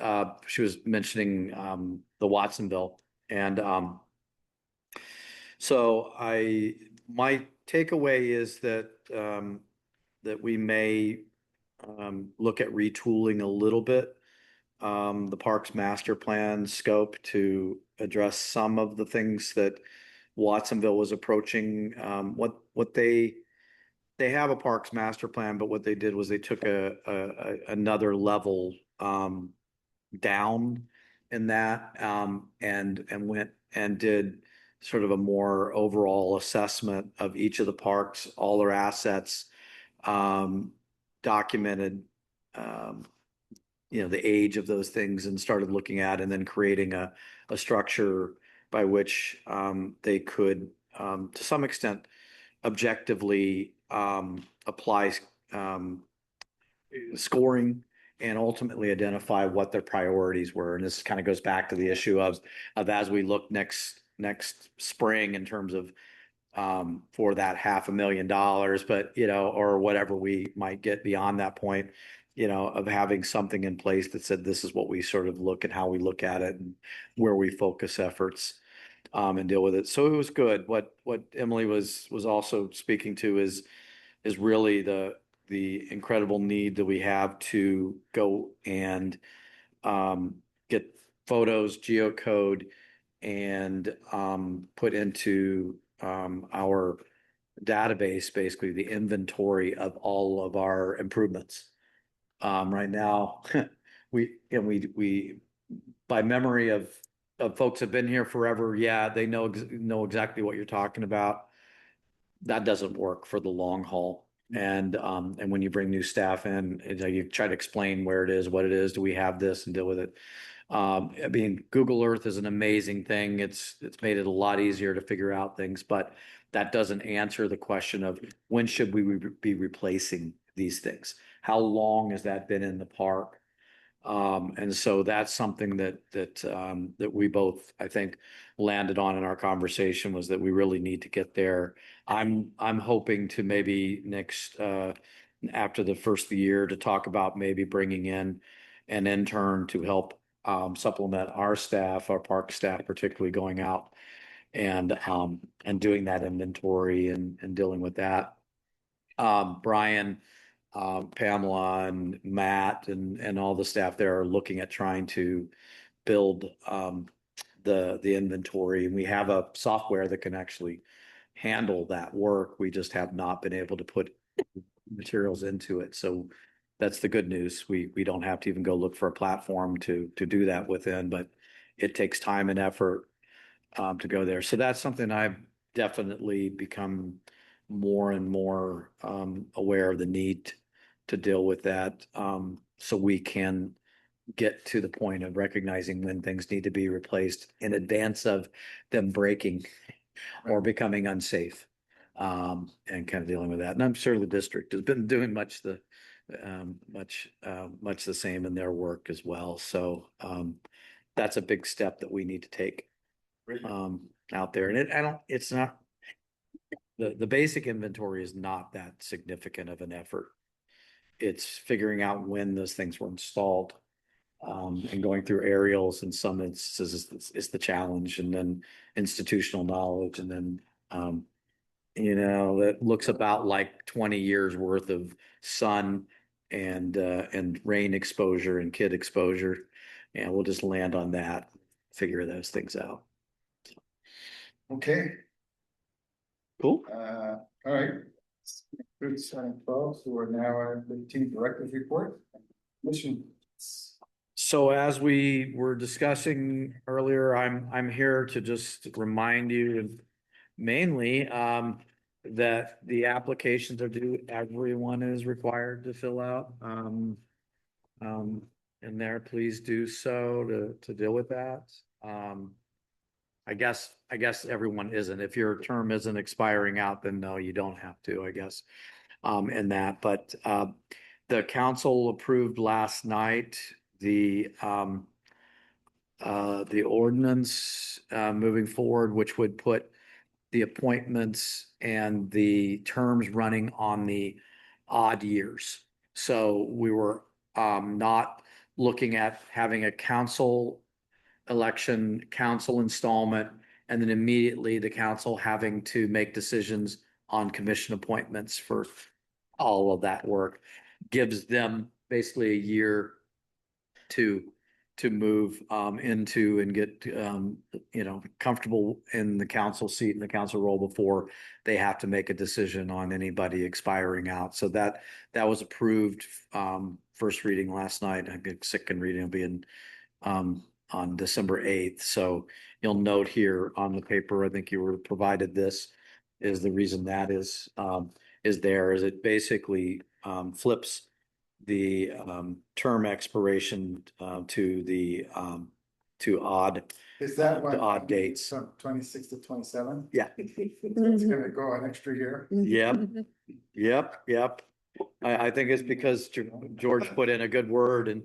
she was mentioning the Watsonville. And so my takeaway is that that we may look at retooling a little bit the parks master plan scope to address some of the things that Watsonville was approaching. What they they have a parks master plan, but what they did was they took another level down in that and went and did sort of a more overall assessment of each of the parks, all their assets, documented the age of those things and started looking at and then creating a structure by which they could to some extent objectively apply scoring and ultimately identify what their priorities were. And this kind of goes back to the issue of as we look next spring in terms of for that $500,000, but or whatever we might get beyond that point, of having something in place that said this is what we sort of look at, how we look at it, and where we focus efforts and deal with it. So it was good. What Emily was also speaking to is really the incredible need that we have to go and get photos, geocode, and put into our database, basically the inventory of all of our improvements. Right now, we by memory of folks have been here forever. Yeah, they know exactly what you're talking about. That doesn't work for the long haul. And when you bring new staff in, you try to explain where it is, what it is. Do we have this, and deal with it? I mean, Google Earth is an amazing thing. It's made it a lot easier to figure out things, but that doesn't answer the question of when should we be replacing these things? How long has that been in the park? And so that's something that we both, I think, landed on in our conversation, was that we really need to get there. I'm hoping to maybe next after the first of the year to talk about maybe bringing in an intern to help supplement our staff, our park staff, particularly going out and doing that inventory and dealing with that. Brian, Pamela, and Matt, and all the staff there are looking at trying to build the inventory. And we have a software that can actually handle that work. We just have not been able to put materials into it. So that's the good news. We don't have to even go look for a platform to do that within, but it takes time and effort to go there. So that's something I've definitely become more and more aware of the need to deal with that, so we can get to the point of recognizing when things need to be replaced in advance of them breaking or becoming unsafe, and kind of dealing with that. And I'm sure the district has been doing much the same in their work as well. So that's a big step that we need to take out there. And it's not the basic inventory is not that significant of an effort. It's figuring out when those things were installed, and going through aerials in some instances is the challenge, and then institutional knowledge, and then that looks about like 20 years worth of sun and rain exposure and kid exposure, and we'll just land on that, figure those things out. Okay, Cool. all right. Good, 12, so we're now at the team director's report. Mission. So as we were discussing earlier, I'm here to just remind you mainly that the applications are due. Everyone is required to fill out. And there, please do so to deal with that. I guess everyone isn't. If your term isn't expiring out, then no, you don't have to, I guess, in that. But the council approved last night the ordinance moving forward, which would put the appointments and the terms running on the odd years. So we were not looking at having a council election, council installment, and then immediately the council having to make decisions on commission appointments for all of that work. Gives them basically a year to to move into and get comfortable in the council seat and the council role before they have to make a decision on anybody expiring out. So that was approved first reading last night. I get second reading will be in on December 8th. So you'll note here on the paper, I think you were provided this, is the reason that is there, is it basically flips the term expiration to the to odd Is that the odd dates. 26 to 27? Yeah. It's gonna go an extra year. Yep. I think it's because George put in a good word and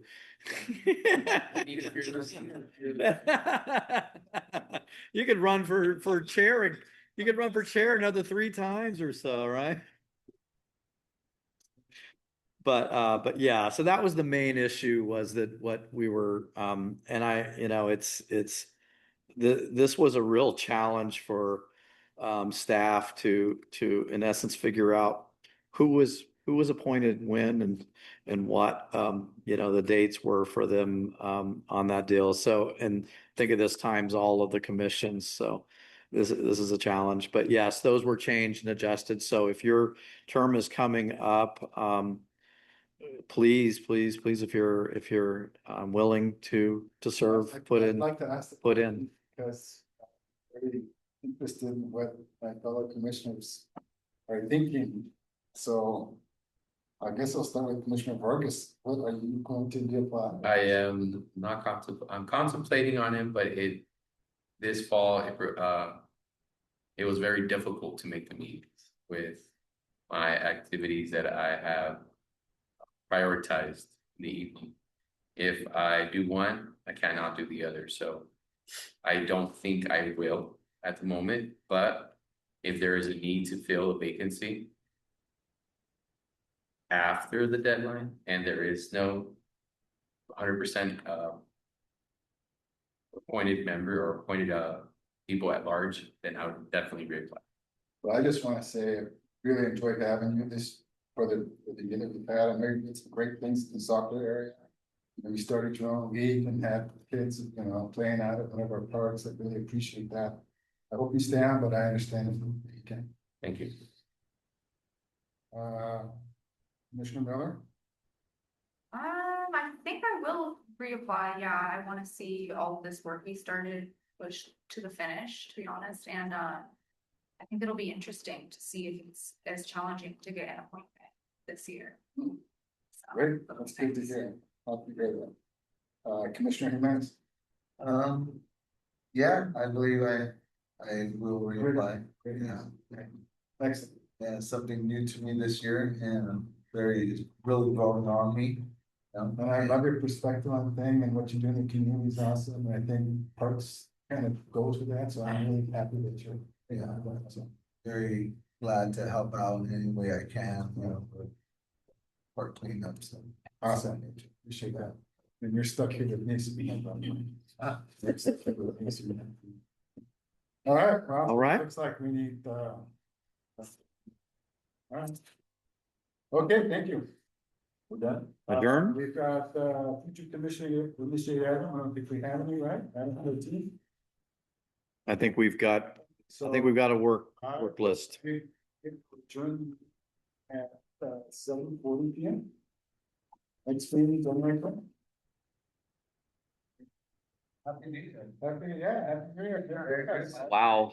you could run for chair and you could run for chair another 3 times or so, right? But yeah, so that was the main issue, was that what we were and this was a real challenge for staff to in essence figure out who was appointed when and what the dates were for them on that deal. So, and think of this times all of the commissions. So this is a challenge, but yes, those were changed and adjusted. So if your term is coming up, please, if you're willing to serve, I'd like to ask the put in. Because I'm very interested in what my fellow commissioners are thinking. So I guess I'll start with Commissioner Vargas. What are you going to give? I am not I'm contemplating on him, but this fall, it was very difficult to make the meetings with my activities that I have prioritized in the evening. If I do one, I cannot do the other. So I don't think I will at the moment, but if there is a need to fill a vacancy after the deadline and there is no 100% appointed member or appointed people at large, then I would definitely reapply. Well, I just want to say, I really enjoyed having you for the unit we've had. I know you did some great things in the soccer area. You started your own league and had kids, playing out at one of our parks. I really appreciate that. I hope you stay on, but I understand if you can. Thank you. Commissioner Miller? I think I will reapply. Yeah, I want to see all of this work we started pushed to the finish, to be honest. And I think it'll be interesting to see if it's as challenging to get an appointment this year. So, Great, that's good to hear. I'll be great then. Commissioner Jimenez? Yeah, I believe I will reapply. Yeah. Excellent. Yeah, something new to me this year and really growing on me. And I love your perspective on thing and what you do in the community is awesome. And I think parks kind of goes with that. So I'm really happy that you're so. Very glad to help out in any way I can, with park cleanup. So Awesome. Appreciate that. And you're stuck here with me, so we have all right. Well, All right. Looks like we need, all right. Okay, thank you. We're done. Adjourn? We've got, future commissioner, item. I don't think we have any, right? Item 13. I think we've got So a work list. we adjourn at 7:40 PM. Next meeting is on my phone. Happy New Year. Happy New Year. Wow.